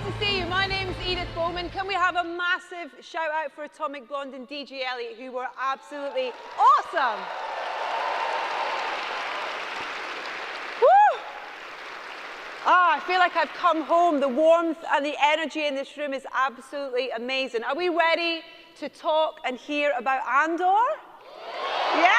to see you. My name's Edith Bowman. Can we have a massive shout out for Atomic Blonde and DJ Elliott, who were absolutely awesome? Woo! I feel like I've come home. The warmth and the energy in this room is absolutely amazing. Are we ready to talk and hear about Andor? Yeah?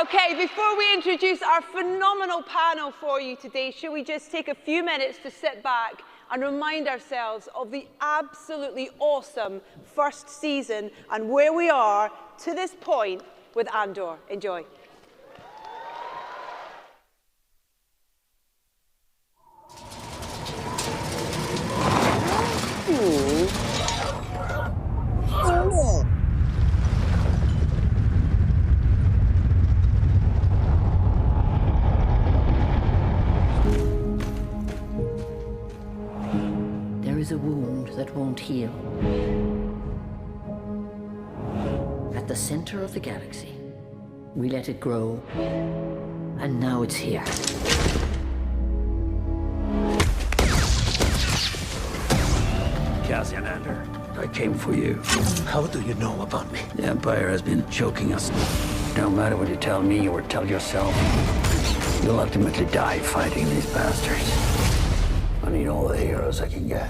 Okay, before we introduce our phenomenal panel for you today, should we just take a few minutes to sit back and remind ourselves of the absolutely awesome first season and where we are to this point with Andor. Enjoy. There is a wound that won't heal. At the center of the galaxy, we let it grow, and now it's here. Cassian Andor, I came for you. How do you know about me? The Empire has been choking us. No matter what you tell me or tell yourself, you'll ultimately die fighting these bastards. I need all the heroes I can get.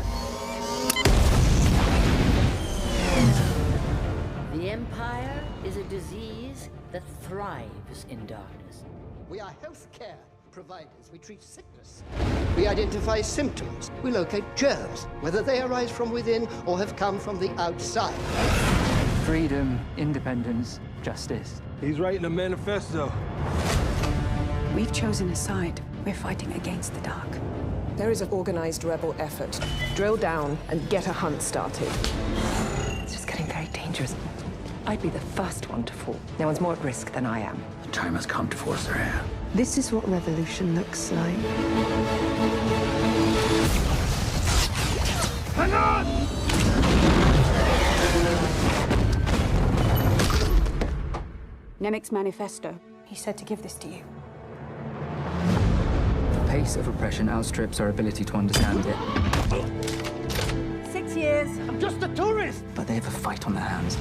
The Empire is a disease that thrives in darkness. We are healthcare providers. We treat sickness. We identify symptoms. We locate germs, whether they arise from within or have come from the outside. Freedom, independence, justice. He's writing a manifesto. We've chosen a side. We're fighting against the dark. There is an organized rebel effort. Drill down and get a hunt started. It's just getting very dangerous. I'd be the first one to fall. No one's more at risk than I am. The time has come to force their hand. This is what revolution looks like. Hang on! Nemik's manifesto. He said to give this to you. The pace of oppression outstrips our ability to understand it. 6 years. I'm just a tourist. But they have a fight on their hands.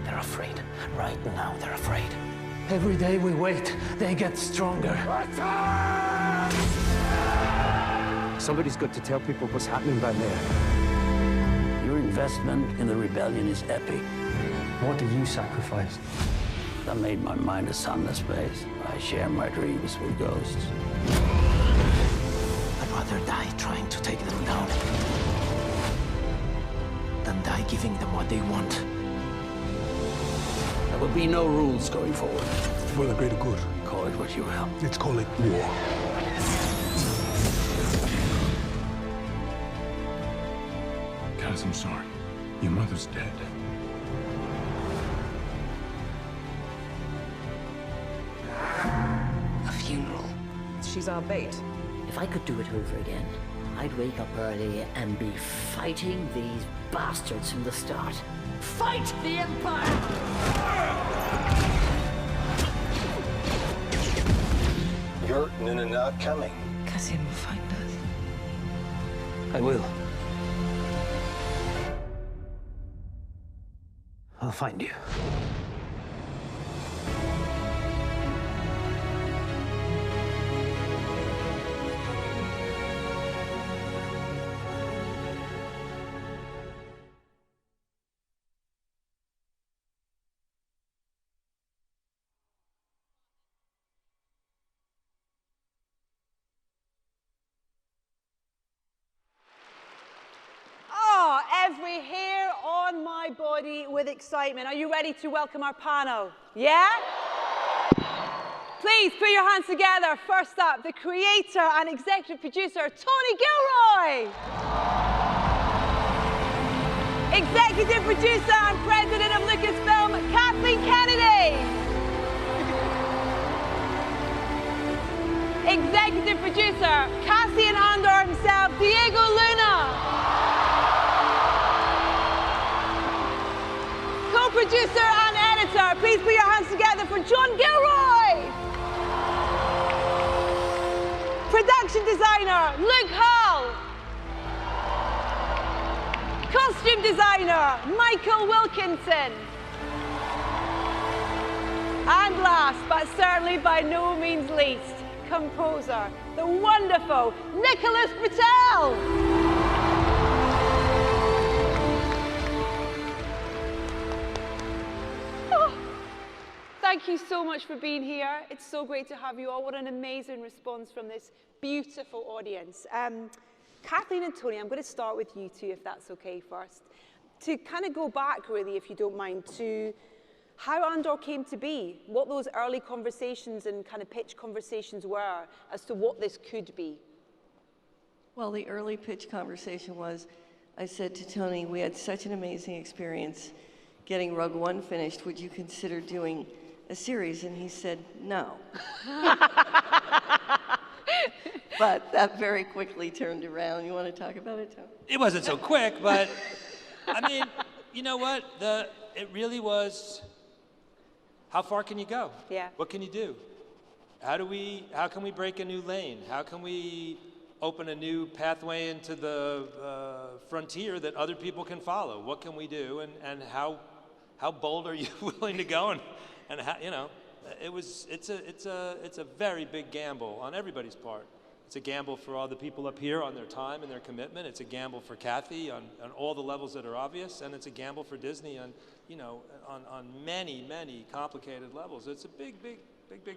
They're afraid. Right now, they're afraid. Every day we wait, they get stronger. Somebody's got to tell people what's happening back there. Your investment in the rebellion is epic. What do you sacrifice? I made my mind a sunless place. I share my dreams with ghosts. I'd rather die trying to take them down than die giving them what they want. There will be no rules going forward. For the greater good. Call it what you will. Let's call it war. Kaz, I'm sorry. Your mother's dead. A funeral. She's our bait. If I could do it over again, I'd wake up early and be fighting these bastards from the start. Fight the Empire! You're not coming. Cassian will find us. I will. I'll find you. Every hair on my body with excitement. Are you ready to welcome our panel? Yeah? Please put your hands together. First up, the creator and executive producer, Tony Gilroy. Executive producer and president of Lucasfilm, Kathleen Kennedy. Executive producer, Cassian Andor himself, Diego Luna. Co-producer and editor, please put your hands together for John Gilroy. Production designer, Luke Hull. Costume designer, Michael Wilkinson. And last, but certainly by no means least, composer, the wonderful Nicholas Britell. Oh, thank you so much for being here. It's so great to have you all. What an amazing response from this beautiful audience. Kathleen and Tony, I'm going to start with you two, if that's okay first. To kind of go back, really, if you don't mind, to how Andor came to be, what those early conversations and kind of pitch conversations were as to what this could be. Well, the early pitch conversation was, I said to Tony, we had such an amazing experience getting Rogue One finished. Would you consider doing a series? And he said, no. But that very quickly turned around. You want to talk about it, Tony? It wasn't so quick, but I mean, you know what? It really was, how far can you go? Yeah. What can you do? How can we break a new lane? How can we open a new pathway into the frontier that other people can follow? What can we do? And how bold are you willing to go? And how, you know, it's a very big gamble on everybody's part. It's a gamble for all the people up here on their time and their commitment. It's a gamble for Kathy on all the levels that are obvious, and it's a gamble for Disney on, you know, on many, many complicated levels. It's a big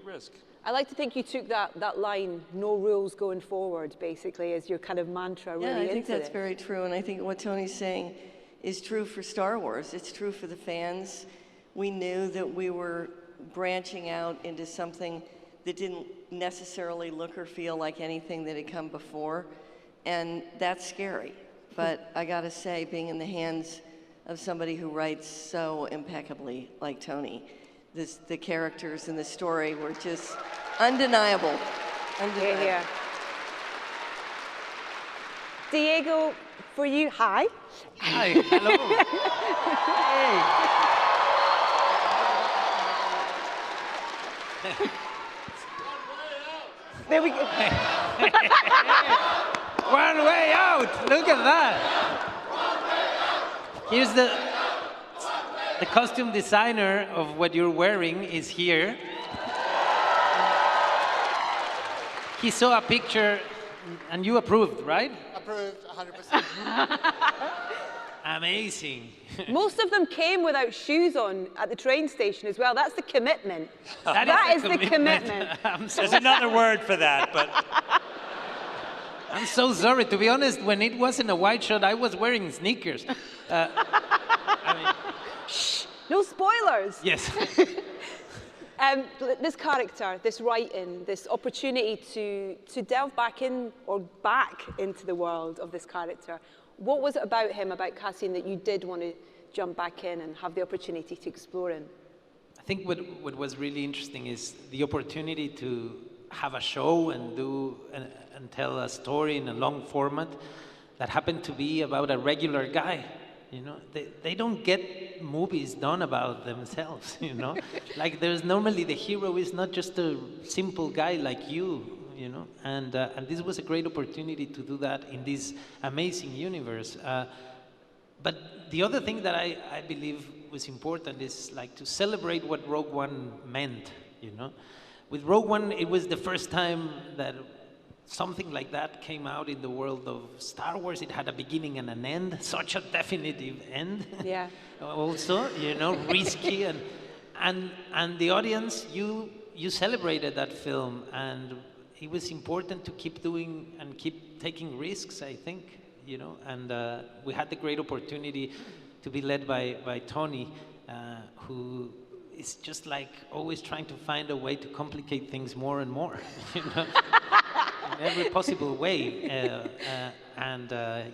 risk. I like to think you took that line, no rules going forward, basically, as your kind of mantra really into Yeah, I think that's it. very true, and I think what Tony's saying is true for Star Wars. It's true for the fans. We knew that we were branching out into something that didn't necessarily look or feel like anything that had come before, and that's scary. But I gotta say, being in the hands of somebody who writes so impeccably like Tony, the characters and the story were just undeniable. Undeniable. Yeah. Diego, for you, hi. Hi, hello. Hey. There we go. One way out. Look at that. Here's the costume designer of what you're wearing is here. He saw a picture and you approved, right? Approved, 100%. Amazing. Most of them came without shoes on at the train station as well. That's the commitment. That is the commitment. There's another word for that, but I'm so sorry. To be honest, when it wasn't a wide shot, I was wearing sneakers. Shh, no spoilers. Yes. This character, this writing, this opportunity to delve back into the world of this character. What was it about him, about Cassian, that you did want to jump back in and have the opportunity to explore him? I think what was really interesting is the opportunity to have a show and tell a story in a long format that happened to be about a regular guy. You know, they don't get movies done about themselves, you know? Like there's normally the hero is not just a simple guy like you know? And this was a great opportunity to do that in this amazing universe. But the other thing that I believe was important is like to celebrate what Rogue One meant, you know? With Rogue One, it was the first time that something like that came out in the world of Star Wars. It had a beginning and an end, such a definitive end. Yeah. Also, you know, risky and the audience, you celebrated that film, and it was important to keep doing and keep taking risks, I think, you know, and we had the great opportunity to be led by Tony, who is just like always trying to find a way to complicate things more and more, you know, in every possible way.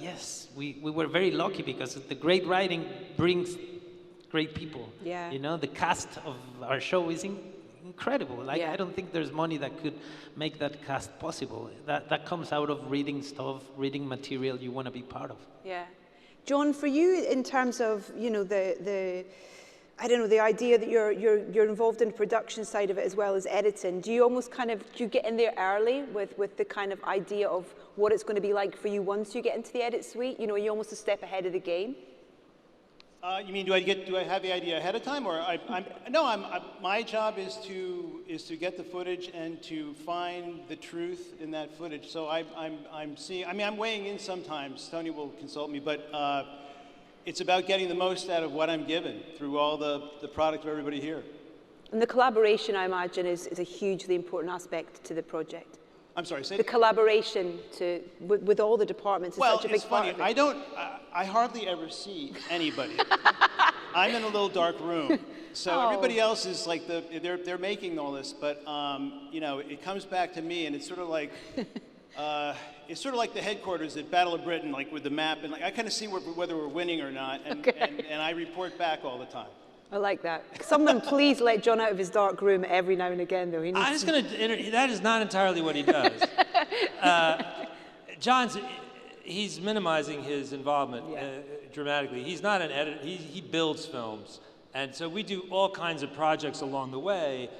Yes, we were very lucky because the great writing brings great people. Yeah. You know, the cast of our show is incredible. Like, yeah. I don't think there's money that could make that cast possible. That comes out of reading stuff, reading material you want to be part of. Yeah. John, for you, in terms of, you know, I don't know, the idea that you're involved in the production side of it as well as editing. Do you almost do you get in there early with the kind of idea of what it's going to be like for you once you get into the edit suite? You know, are you almost a step ahead of the game? You mean do I have the idea ahead of time, or my job is to get the footage and to find the truth in that footage. So I'm seeing. I mean, I'm weighing in sometimes. Tony will consult me, but it's about getting the most out of what I'm given through all the product of everybody here. And the collaboration, I imagine, is a hugely important aspect to the project. I'm sorry, say the collaboration with all the departments is such a big part of it. I hardly ever see anybody. I'm in a little dark room, so everybody else is like they're making all this, but you know, it comes back to me, and it's sort of like the headquarters at Battle of Britain, like with the map, and like I kind of see whether we're winning or not, and I report back all the time. I like that. Someone please let John out of his dark room every now and again, though. That is not entirely what he does. He's minimizing his involvement dramatically. He's not an editor. He builds films. And so we do all kinds of projects along the way.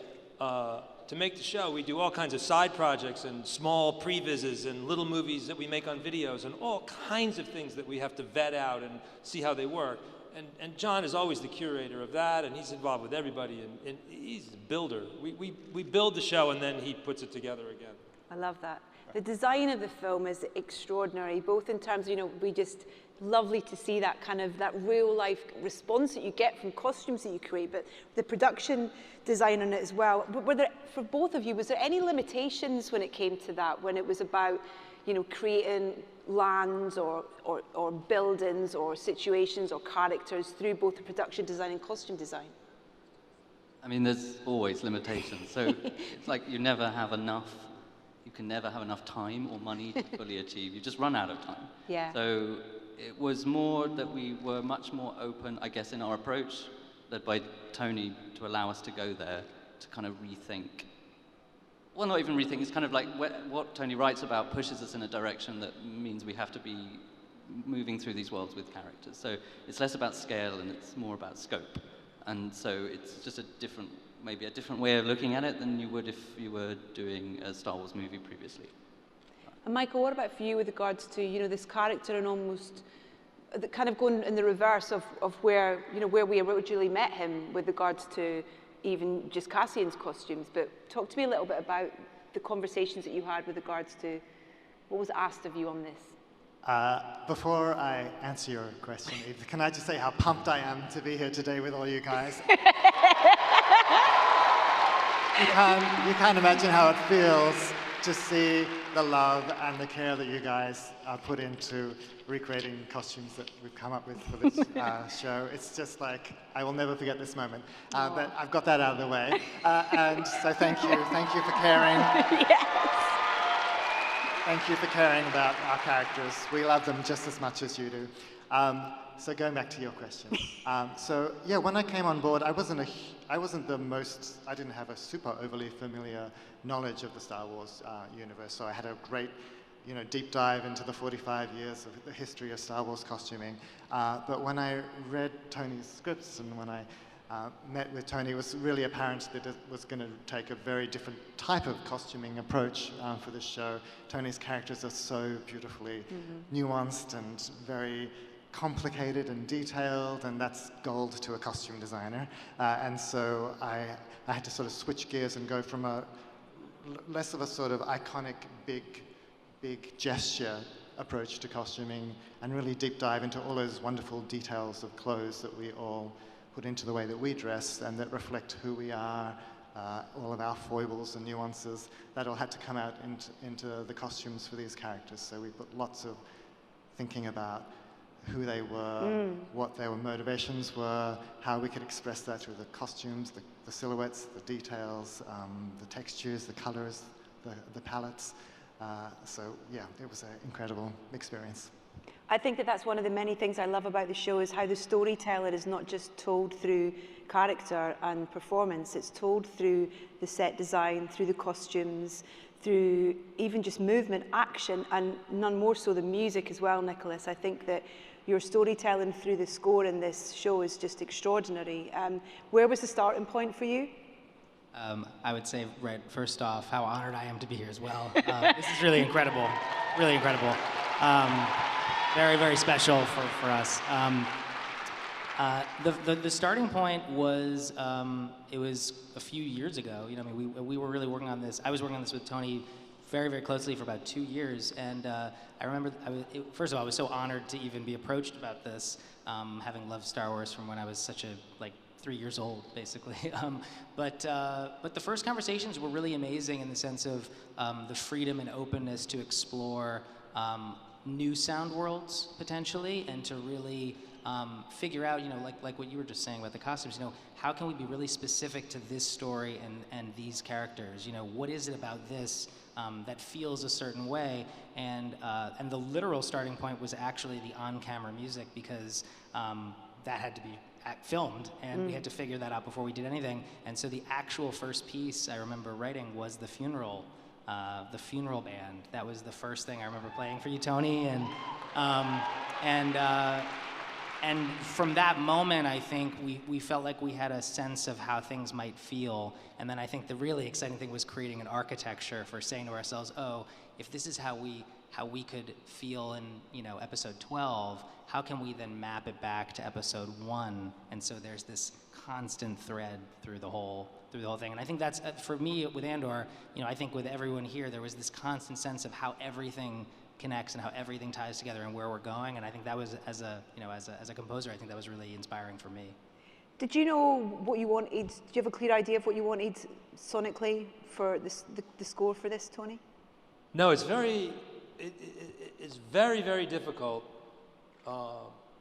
To make the show, we do all kinds of side projects and small previses and little movies that we make on videos and all kinds of things that we have to vet out and see how they work. And John is always the curator of that, and he's involved with everybody, and he's a builder. We build the show, and then he puts it together again. I love that. The design of the film is extraordinary, both in terms of, lovely to see that that real life response that you get from costumes that you create, but the production design on it as well. But for both of you, was there any limitations when it came to that, when it was about, creating lands or buildings or situations or characters through both the production design and costume design? I mean, there's always limitations. So it's like you never have enough. You can never have enough time or money to fully achieve. You just run out of time. Yeah. So it was more that we were much more open, I guess, in our approach, led by Tony, to allow us to go there, to kind of rethink. Well, not even rethink, it's kind of like what Tony writes about pushes us in a direction that means we have to be moving through these worlds with characters. So it's less about scale and it's more about scope. And so it's just maybe a different way of looking at it than you would if you were doing a Star Wars movie previously. And Michael, what about for you with regards to, this character and almost kind of going in the reverse of where we originally met him with regards to even just Cassian's costumes, but talk to me a little bit about the conversations that you had with regards to what was asked of you on this. Before I answer your question, Eve, can I just say how pumped I am to be here today with all you guys? You can't imagine how it feels to see the love and the care that you guys put into recreating costumes that we've come up with for this show. It's just like, I will never forget this moment. But I've got that out of the way. And so thank you for caring. Yes. Thank you for caring about our characters. We love them just as much as you do. So going back to your question. So yeah, when I came on board, I didn't have a super overly familiar knowledge of the Star Wars universe. So I had a great, deep dive into the 45 years of the history of Star Wars costuming. But when I read Tony's scripts and when I met with Tony, it was really apparent that it was going to take a very different type of costuming approach for this show. Tony's characters are so beautifully nuanced and very complicated and detailed, and that's gold to a costume designer. And so I had to sort of switch gears and go from a less of a sort of iconic big gesture approach to costuming and really deep dive into all those wonderful details of clothes that we all put into the way that we dress and that reflect who we are, all of our foibles and nuances. That all had to come out into the costumes for these characters. So we put lots of thinking about who they were, what their motivations were, how we could express that through the costumes, the silhouettes, the details, the textures, the colors, the palettes. So yeah, it was an incredible experience. I think that that's one of the many things I love about the show is how the storyteller is not just told through character and performance, it's told through the set design, through the costumes, through even just movement, action, and none more so the music as well, Nicholas. I think that your storytelling through the score in this show is just extraordinary. Where was the starting point for you? I would say, right, first off, how honored I am to be here as well. This is really incredible, really incredible. Very, very special for us. The starting point was, it was a few years ago. You know, I mean, we were really working on this. I was working on this with Tony very, very closely for about 2 years. And I remember, first of all, I was so honored to even be approached about this, having loved Star Wars from when I was such a, 3 years old, basically. But the first conversations were really amazing in the sense of the freedom and openness to explore new sound worlds, potentially, and to really figure out, you know, like what you were just saying about the costumes, you know, how can we be really specific to this story and these characters? You know, what is it about this that feels a certain way? And the literal starting point was actually the on-camera music, because that had to be filmed, and we had to figure that out before we did anything. And so the actual first piece I remember writing was the funeral band. That was the first thing I remember playing for you, Tony. And from that moment, I think we felt like we had a sense of how things might feel. And then I think the really exciting thing was creating an architecture for saying to ourselves, oh, if this is how we could feel in, you know, episode 12, how can we then map it back to episode 1? And so there's this constant thread through the whole thing. And I think that's, for me with Andor, you know, I think with everyone here, there was this constant sense of how everything connects and how everything ties together and where we're going. And I think that was, as a composer, I think that was really inspiring for me. Did you know what you wanted? Did you have a clear idea of what you wanted sonically for the score for this, Tony? No, it's very difficult.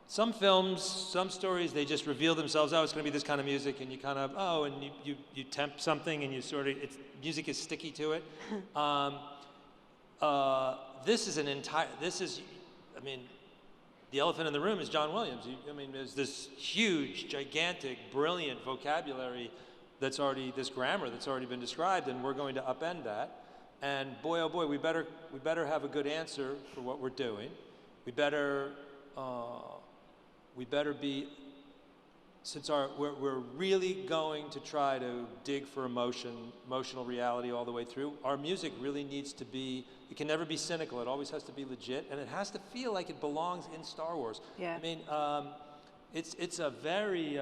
Some films, some stories, they just reveal themselves. Oh, it's going to be this kind of music, and you kind of, and you temp something, and you sort of, music is sticky to it. This is, I mean, the elephant in the room is John Williams. There's this huge, gigantic, brilliant vocabulary that's already, this grammar that's already been described, and we're going to upend that. And boy, oh boy, we better have a good answer for what we're doing. We better be, since we're really going to try to dig for emotional reality all the way through. Our music really needs to be, it can never be cynical. It always has to be legit, and it has to feel like it belongs in Star Wars. Yeah. I mean, it's a very,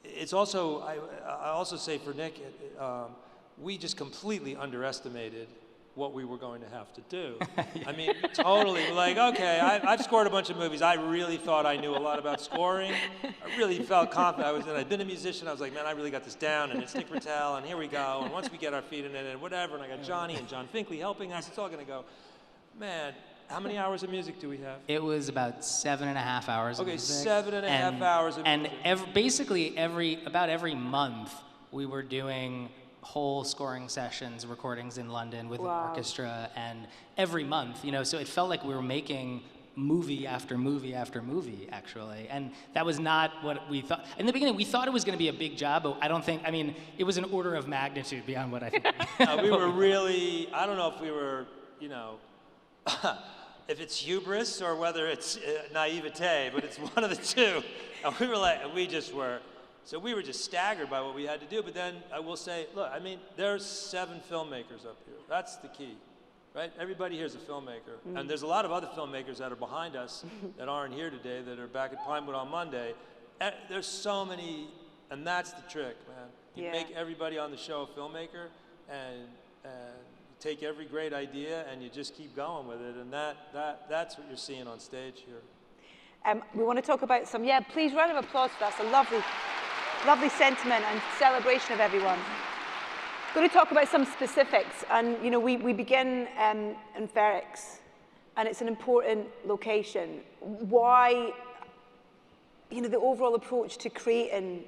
it's also, I also say for Nick, we just completely underestimated what we were going to have to do. I mean, totally, like, okay, I've scored a bunch of movies. I really thought I knew a lot about scoring. I really felt confident. I'd been a musician. I was like, man, I really got this down, and it's Nick Britell, and here we go, and once we get our feet in it, and whatever, and I got Johnny and John Finkley helping us, it's all gonna go. Man, how many hours of music do we have? It was about 7.5 hours of music. Okay, 7.5 hours of music. And basically about every month, we were doing whole scoring sessions, recordings in London with an orchestra, and every month, you know, so it felt like we were making movie after movie after movie, actually. And that was not what we thought. In the beginning, we thought it was going to be a big job, but I don't think, I mean, it was an order of magnitude beyond what I think. We were really, I don't know if we were, you know, if it's hubris or whether it's naivete, but it's one of the two. And we were like, so we were just staggered by what we had to do. But then I will say, look, I mean, there's 7 filmmakers up here. That's the key, right? Everybody here is a filmmaker. And there's a lot of other filmmakers that are behind us that aren't here today, that are back at Pinewood on Monday. There's so many, and that's the trick, man. You make everybody on the show a filmmaker, and you take every great idea, and you just keep going with it. And that's what you're seeing on stage here. We want to talk about some, please, round of applause for that. It's a lovely sentiment and celebration of everyone. Going to talk about some specifics, and you know, we begin in Ferrex, and it's an important location. Why, you know, the overall approach to creating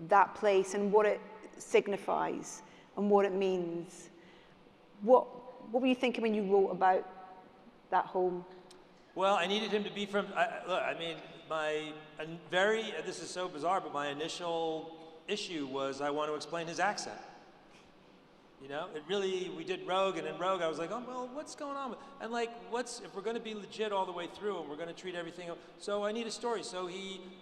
that place and what it signifies and what it means. What were you thinking when you wrote about that home? Well, I needed him to be from, look, I mean, this is so bizarre, but my initial issue was I want to explain his accent. You know, it really, we did Rogue, and in Rogue I was like, oh, well, what's going on? And like, if we're gonna be legit all the way through and we're gonna treat everything, so I need a story. So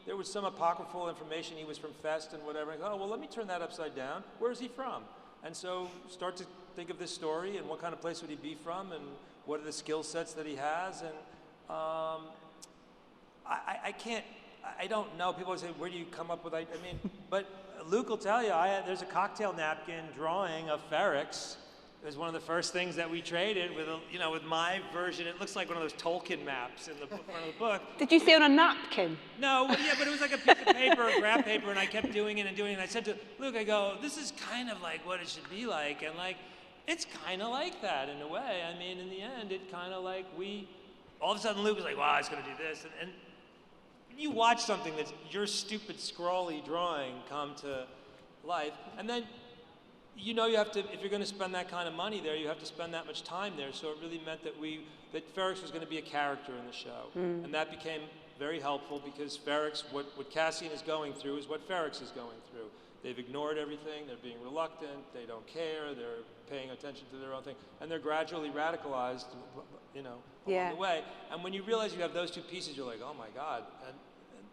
there was some apocryphal information, he was from Fest and whatever. I go, oh, well, let me turn that upside down. Where is he from? And so start to think of this story and what kind of place would he be from and what are the skill sets that he has. And I don't know. People say, where do you come up with, I mean, but Luke will tell you, there's a cocktail napkin drawing of Ferrix. It was one of the first things that we traded with, with my version. It looks like one of those Tolkien maps in the front of the book. Did you say on a napkin? No, yeah, but it was like a piece of paper, a graph paper, and I kept doing it and doing it. And I said to Luke, I go, this is kind of like what it should be like. And like, it's kind of like that in a way. I mean, in the end, it kind of like all of a sudden Luke was like, wow, I was going to do this. And you watch something that's your stupid scrawly drawing come to life, and then you have to, if you're going to spend that kind of money there, you have to spend that much time there. So it really meant that Ferrix was going to be a character in the show, and that became very helpful because Ferrix, what Cassian is going through is what Ferrix is going through. They've ignored everything. They're being reluctant. They don't care. They're paying attention to their own thing, and they're gradually radicalized, along the way. And when you realize you have those two pieces, you're like, oh my God,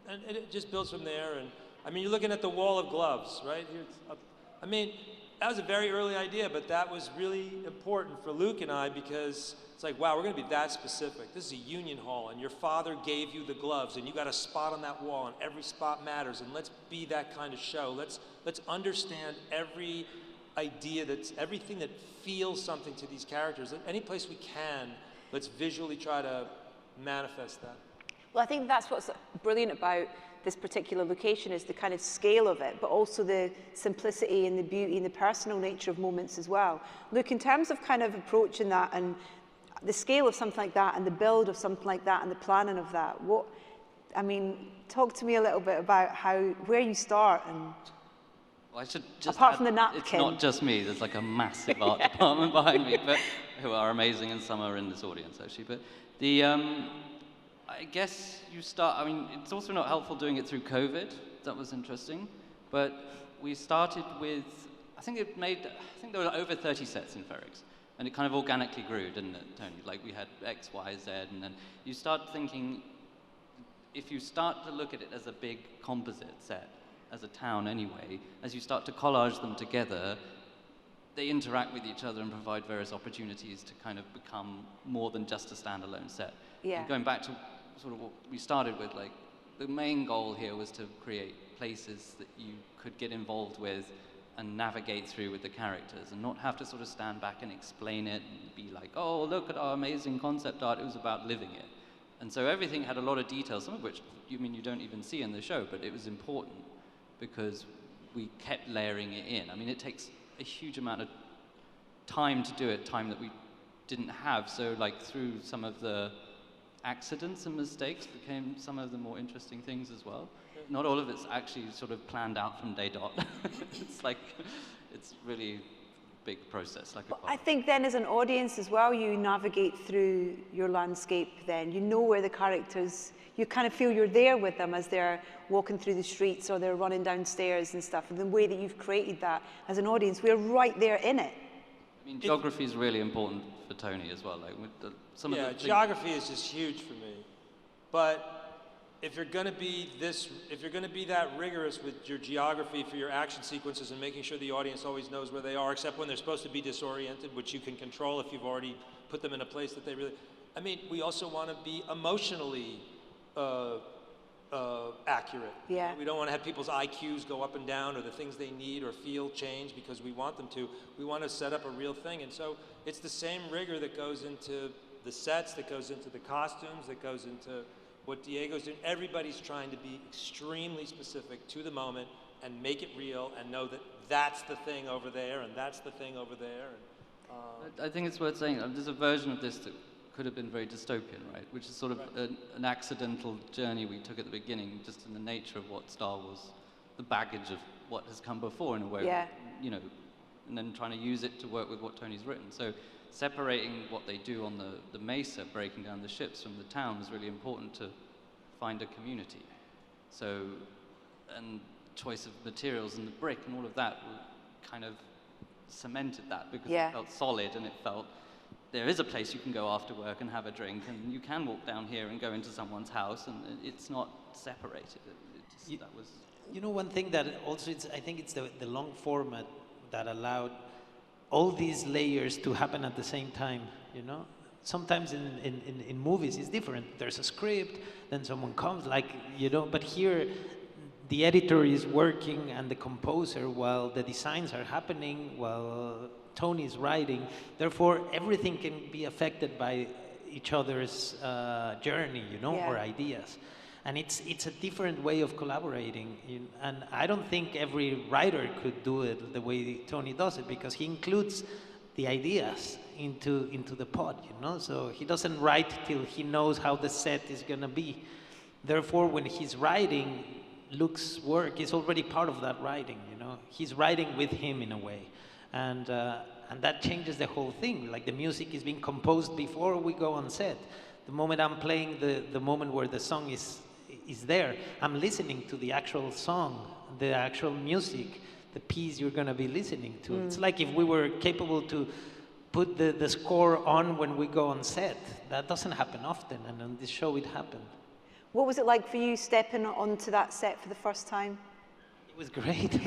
and it just builds from there. And I mean, you're looking at the wall of gloves, right? I mean, that was a very early idea, but that was really important for Luke and I because it's like, wow, we're going to be that specific. This is a union hall, and your father gave you the gloves, and you got a spot on that wall, and every spot matters. And let's be that kind of show. Let's understand every idea, everything that feels something to these characters. Any place we can, let's visually try to manifest that. Well, I think that's what's brilliant about this particular location is the kind of scale of it, but also the simplicity and the beauty and the personal nature of moments as well. Look, in terms of kind of approaching that and the scale of something like that and the build of something like that and the planning of that, talk to me a little bit about where you start and well, I should just apart add, from the napkin. It's not just me, there's like a massive art department behind me, but who are amazing, and some are in this audience actually. But I guess you start, it's also not helpful doing it through COVID. That was interesting. But we started with, I think there were over 30 sets in Ferrix. And it kind of organically grew, didn't it, Tony? Like we had X, Y, Z, and then you start thinking, if you start to look at it as a big composite set, as a town anyway, as you start to collage them together, they interact with each other and provide various opportunities to kind of become more than just a standalone set. Yeah. And going back to sort of what we started with, like the main goal here was to create places that you could get involved with and navigate through with the characters and not have to sort of stand back and explain it and be like, oh, look at our amazing concept art. It was about living it. And so everything had a lot of details, some of which you don't even see in the show, but it was important because we kept layering it in. I mean, it takes a huge amount of time to do it, time that we didn't have. So like through some of the accidents and mistakes became some of the more interesting things as well. Not all of it's actually sort of planned out from day dot. It's really big process. I think then as an audience as well, you navigate through your landscape then. You know where the characters, you kind of feel you're there with them as they're walking through the streets or they're running downstairs and stuff. And the way that you've created that as an audience, we're right there in it. I mean, geography is really important for Tony as well. Like geography is just huge for me. But if you're going to be that rigorous with your geography for your action sequences and making sure the audience always knows where they are, except when they're supposed to be disoriented, which you can control if you've already put them in a place that they really. I mean, we also want to be emotionally accurate. Yeah. We don't want to have people's IQs go up and down or the things they need or feel change because we want them to. We want to set up a real thing. And so it's the same rigor that goes into the sets, that goes into the costumes, that goes into what Diego's doing. Everybody's trying to be extremely specific to the moment and make it real and know that that's the thing over there and that's the thing over there. I think it's worth saying, there's a version of this that could have been very dystopian, right? Which is sort of an accidental journey we took at the beginning, just in the nature of what Star Wars, the baggage of what has come before in a way, and then trying to use it to work with what Tony's written. So separating what they do on the mesa, breaking down the ships from the town was really important to find a community. So, and choice of materials and the brick and all of that were kind of cemented that because Yeah. it felt solid and it felt there is a place you can go after work and have a drink, and you can walk down here and go into someone's house, and it's not separated. That was. You know, one thing that also I think it's the long format that allowed all these layers to happen at the same time. You know, sometimes in movies it's different. There's a script, then someone comes, like, you know, but here the editor is working and the composer while the designs are happening, while Tony is writing. Therefore, everything can be affected by each other's journey, you know, or ideas. And it's a different way of collaborating. And I don't think every writer could do it the way Tony does it, because he includes the ideas into the pod, you know? So he doesn't write till he knows how the set is gonna be. Therefore, when he's writing, Luke's work is already part of that writing, you know? He's writing with him in a way. And that changes the whole thing. Like, the music is being composed before we go on set. The moment I'm playing the moment where the song is there, I'm listening to the actual song, the actual music, the piece you're gonna be listening to. It's like if we were capable to put the score on when we go on set. That doesn't happen often, and on this show it happened. What was it like for you stepping onto that set for the first time? It was great.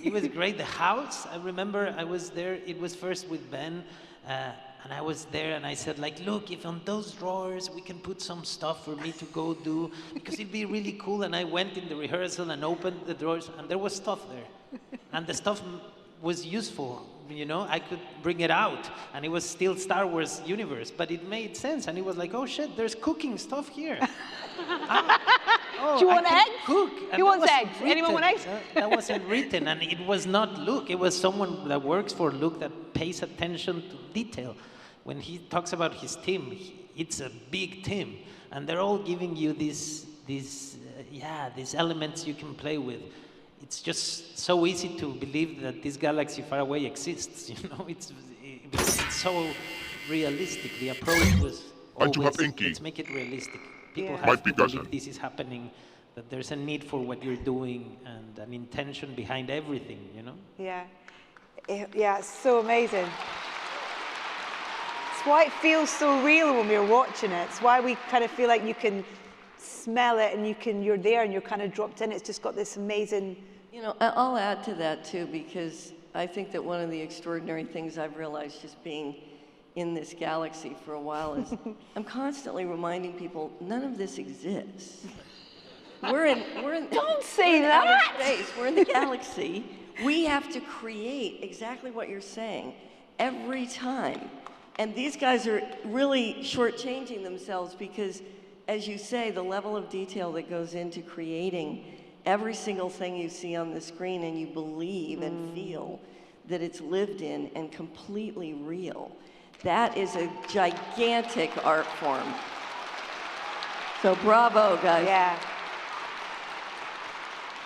It was great. The house, I remember I was there, it was first with Ben, and I was there and I said, like, look, if on those drawers we can put some stuff for me to go do, because it'd be really cool. And I went in the rehearsal and opened the drawers, and there was stuff there. And the stuff was useful, you know, I could bring it out, and it was still Star Wars universe, but it made sense. And it was like, oh shit, there's cooking stuff here. Do you want eggs? Cook. Who wants eggs? Anyone want eggs? That wasn't written, and it was not Luke. It was someone that works for Luke that pays attention to detail. When he talks about his team, it's a big team, and they're all giving you these elements you can play with. It's just so easy to believe that this galaxy far away exists. You know, it's so realistic. The approach was always, let's make it realistic. People have to believe this is happening, that there's a need for what you're doing and an intention behind everything, you know? Yeah. Yeah, it's so amazing. It's why it feels so real when we're watching it. It's why we kind of feel like you can smell it and you're there and you're kind of dropped in. It's just got this amazing... You know, I'll add to that too, because I think that one of the extraordinary things I've realized just being in this galaxy for a while is I'm constantly reminding people none of this exists. We're in Don't say that. Outer space. We're in the galaxy. We have to create exactly what you're saying every time. And these guys are really shortchanging themselves because, as you say, the level of detail that goes into creating every single thing you see on the screen, and you believe and feel that it's lived in and completely real. That is a gigantic art form. So bravo, guys. Yeah.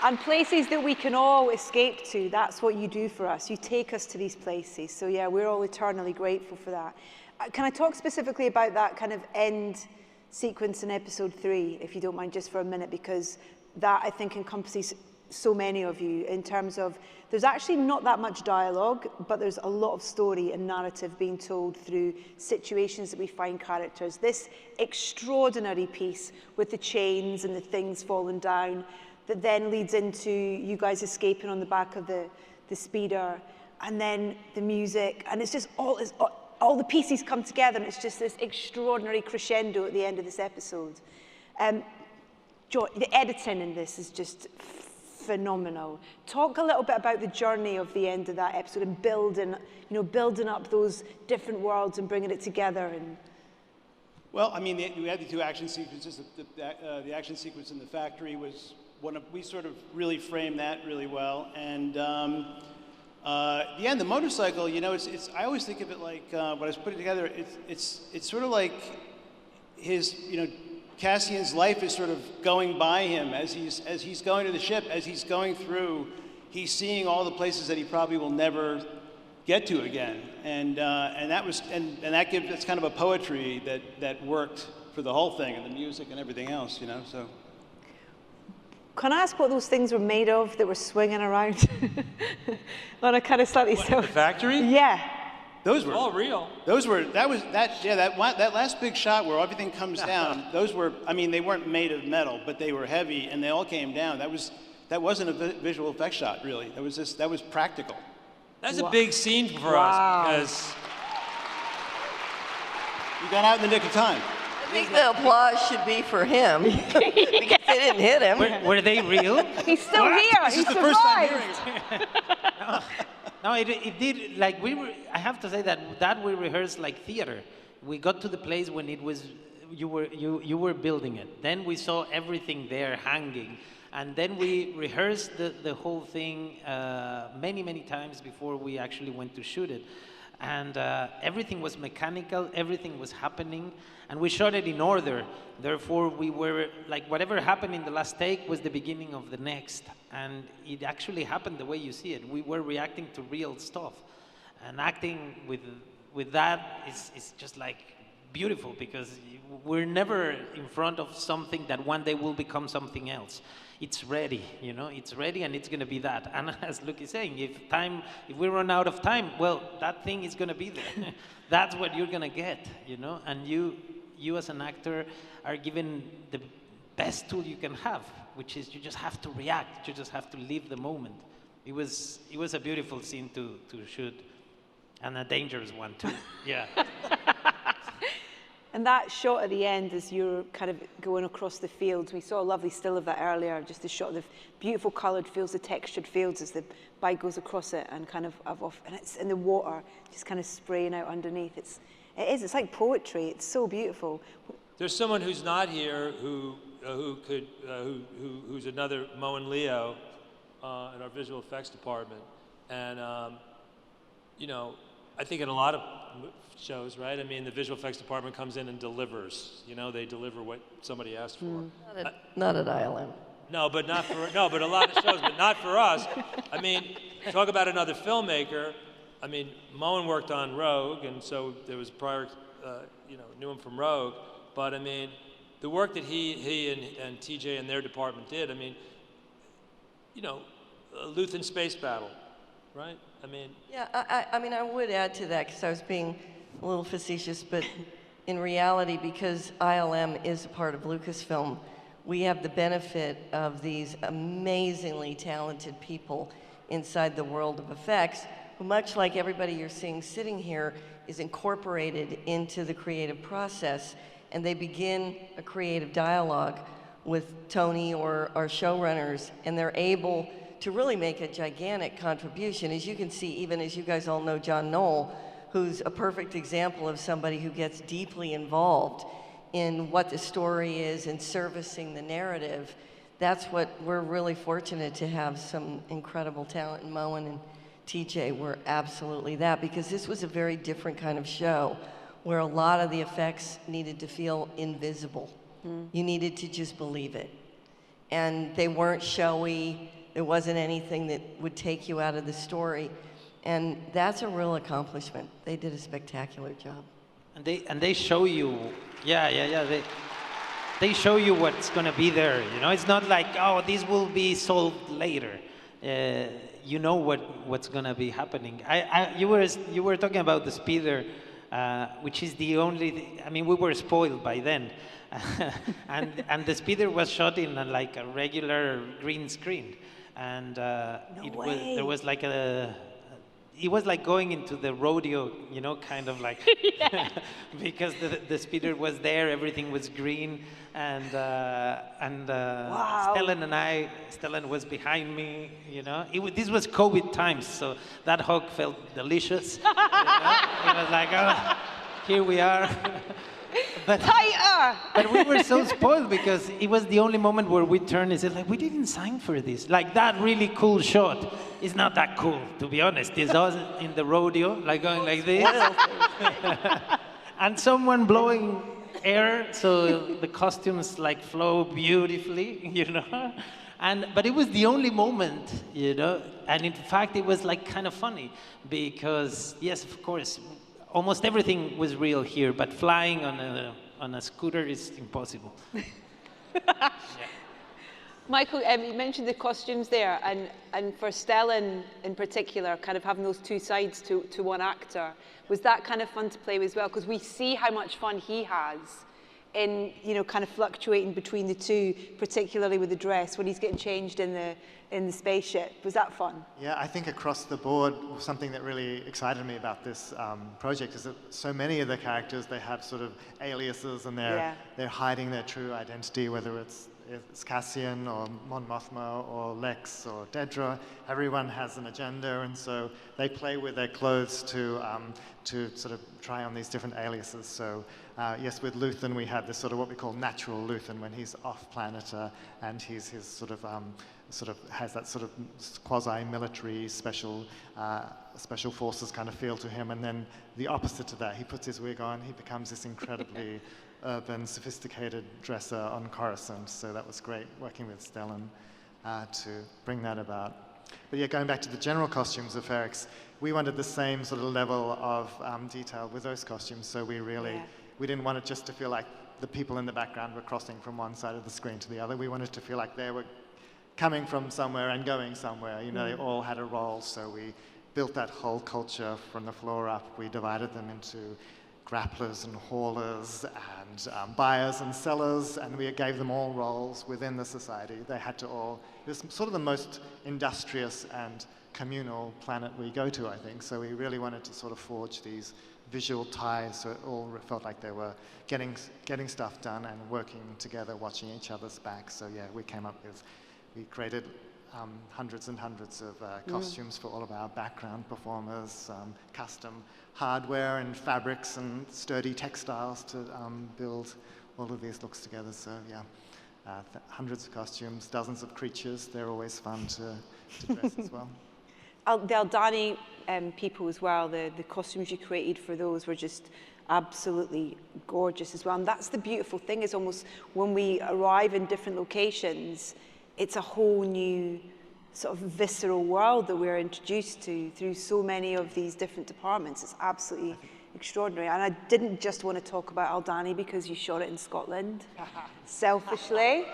And places that we can all escape to, that's what you do for us. You take us to these places. So yeah, we're all eternally grateful for that. Can I talk specifically about that kind of end sequence in episode 3, if you don't mind, just for a minute, because that, I think, encompasses so many of you in terms of there's actually not that much dialogue, but there's a lot of story and narrative being told through situations that we find characters. This extraordinary piece with the chains and the things falling down that then leads into you guys escaping on the back of the speeder, and then the music, and it's just all the pieces come together, and it's just this extraordinary crescendo at the end of this episode. The editing in this is just phenomenal. Talk a little bit about the journey of the end of that episode and building up those different worlds and bringing it together. And well, I mean, we had the two action sequences. The action sequence in the factory was we sort of really framed that really well. And the end, the motorcycle, you know, I always think of it like when I was putting it together. It's sort of like his, you know, Cassian's life is sort of going by him as he's going to the ship, as he's going through. He's seeing all the places that he probably will never get to again, and that's kind of a poetry that worked for the whole thing, and the music and everything else, you know. So Can I ask what those things were made of that were swinging around on a kind of slightly The factory? Yeah. Those were all real. That last big shot where everything comes down. Those were, I mean, they weren't made of metal, but they were heavy, and they all came down. That wasn't a visual effects shot, really. That was practical. That's a big scene for us because you got out in the nick of time. I think the applause should be for him because they didn't hit him. Were they real? He's still here. He survived. No, it did. Like I have to say that we rehearsed like theater. We got to the place when it was you were building it. Then we saw everything there hanging, and then we rehearsed the whole thing many times before we actually went to shoot it. And everything was mechanical, everything was happening, and we shot it in order. Therefore, we were, like, whatever happened in the last take was the beginning of the next. And it actually happened the way you see it. We were reacting to real stuff. And acting with that is just, like, beautiful, because we're never in front of something that one day will become something else. It's ready, you know, it's ready, and it's going to be that. And as Luke is saying, if we run out of time, well, that thing is going to be there. That's what you're going to get, you know. And you as an actor are given the best tool you can have, which is you just have to react. You just have to live the moment. It was a beautiful scene to shoot, and a dangerous one too. Yeah. And that shot at the end as you're kind of going across the fields, we saw a lovely still of that earlier, just a shot of the beautiful coloured fields, the textured fields as the bike goes across it and kind of off, and it's in the water, just kind of spraying out underneath. It's like poetry. It's so beautiful. There's someone who's not here who's another Mo and Leo in our visual effects department, and you know, I think in a lot of shows, right? I mean, the visual effects department comes in and delivers. You know, they deliver what somebody asked for. Not at ILM. No, but a lot of shows, but not for us. I mean, talk about another filmmaker. I mean, Moen worked on Rogue, and so there was prior, knew him from Rogue. But I mean, the work that he and TJ and their department did. I mean, you know, Luthen Space Battle, right? I mean. Yeah, I mean, I would add to that because I was being a little facetious, but in reality, because ILM is a part of Lucasfilm, we have the benefit of these amazingly talented people inside the world of effects, who, much like everybody you're seeing sitting here, is incorporated into the creative process, and they begin a creative dialogue with Tony or our showrunners, and they're able to really make a gigantic contribution. As you can see, even as you guys all know John Knoll, who's a perfect example of somebody who gets deeply involved in what the story is and servicing the narrative. That's what we're really fortunate to have, some incredible talent in Moen and TJ. Were absolutely that, because this was a very different kind of show where a lot of the effects needed to feel invisible. You needed to just believe it. And they weren't showy. There wasn't anything that would take you out of the story. And that's a real accomplishment. They did a spectacular job. And they show you, they show you what's going to be there. You know, it's not like, oh, this will be solved later. You know what's going to be happening. You were talking about the speeder, which is the only. I mean, we were spoiled by then, and the speeder was shot in like a regular green screen, and there was like a. It was like going into the rodeo, you know, kind of like, because the speeder was there, everything was green, and wow. Stellan was behind me, you know. This was COVID times, so that hug felt delicious. You know? It was like, oh, here we are. But, tighter! But we were so spoiled because it was the only moment where we turned and said, like, we didn't sign for this. Like, that really cool shot is not that cool, to be honest. It's us in the rodeo, like going like this. And someone blowing air, so the costumes like flow beautifully, you know. But it was the only moment, you know. And in fact, it was like kind of funny because, yes, of course, almost everything was real here, but flying on a scooter is impossible. Yeah. Michael, you mentioned the costumes there, and for Stellan in particular, kind of having those two sides to one actor, was that kind of fun to play with as well? Because we see how much fun he has in, you know, kind of fluctuating between the two, particularly with the dress, when he's getting changed in the spaceship. Was that fun? Yeah, I think across the board, something that really excited me about this project is that so many of the characters, they have sort of aliases, and they're hiding their true identity, whether it's Cassian or Mon Mothma or Lex or Dedra. Everyone has an agenda, and so they play with their clothes to sort of try on these different aliases. So yes, with Luthen we have this sort of what we call natural Luthen when he's off planet, and he's his sort of has that sort of quasi-military special forces kind of feel to him. And then the opposite to that, he puts his wig on, he becomes this incredibly urban, sophisticated dresser on Coruscant. So that was great working with Stellan to bring that about. But yeah, going back to the general costumes of Ferrix, we wanted the same sort of level of detail with those costumes. So we really, we didn't want it just to feel like the people in the background were crossing from one side of the screen to the other. We wanted to feel like they were coming from somewhere and going somewhere. You know, they all had a role. So we built that whole culture from the floor up. We divided them into grapplers and haulers and buyers and sellers, and we gave them all roles within the society. They had to all, it was sort of the most industrious and communal planet we go to, I think. So we really wanted to sort of forge these visual ties so it all felt like they were getting stuff done and working together, watching each other's backs. So yeah, we created hundreds and hundreds of costumes for all of our background performers, custom hardware and fabrics and sturdy textiles to build all of these looks together. So yeah, hundreds of costumes, dozens of creatures. They're always fun to dress as well. The Aldani people as well, the costumes you created for those were just absolutely gorgeous as well. And that's the beautiful thing, is almost when we arrive in different locations, it's a whole new sort of visceral world that we're introduced to through so many of these different departments. It's absolutely extraordinary. And I didn't just want to talk about Aldani because you shot it in Scotland, selfishly.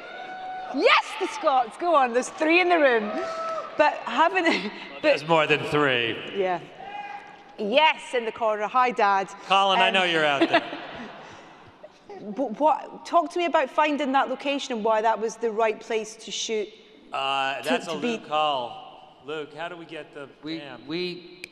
Yes, the Scots, go on, there's 3 in the room. But having there's more than 3. Yeah. Yes, in the corner. Hi, Dad. Colin, I know you're out there. But talk to me about finding that location and why that was the right place to shoot. That's a Luke call. Luke, how do we get the dam?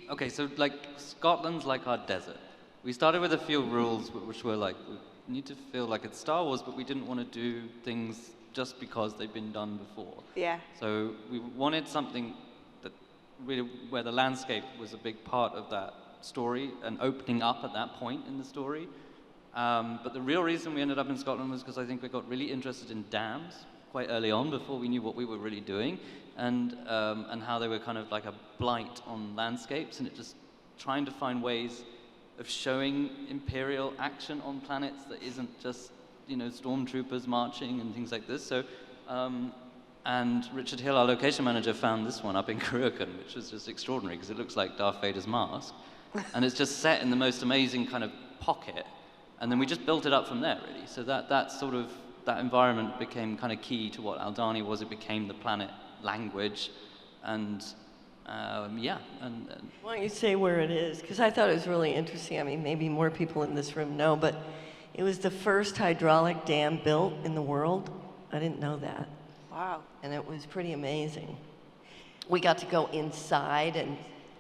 Okay, so like Scotland's like our desert. We started with a few rules which were like, we need to feel like it's Star Wars, but we didn't want to do things just because they've been done before. Yeah. So we wanted something that really, where the landscape was a big part of that story and opening up at that point in the story. But the real reason we ended up in Scotland was because I think we got really interested in dams quite early on, before we knew what we were really doing, and how they were kind of like a blight on landscapes, and it just trying to find ways of showing Imperial action on planets that isn't just, you know, stormtroopers marching and things like this. So, and Richard Hill, our location manager, found this one up in Kurokan, which was just extraordinary because it looks like Darth Vader's mask, and it's just set in the most amazing kind of pocket. And then we just built it up from there, really. So that environment became kind of key to what Aldani was. It became the planet language, and yeah. And why don't you say where it is? Because I thought it was really interesting. I mean, maybe more people in this room know, but it was the first hydraulic dam built in the world. I didn't know that. Wow. And it was pretty amazing. We got to go inside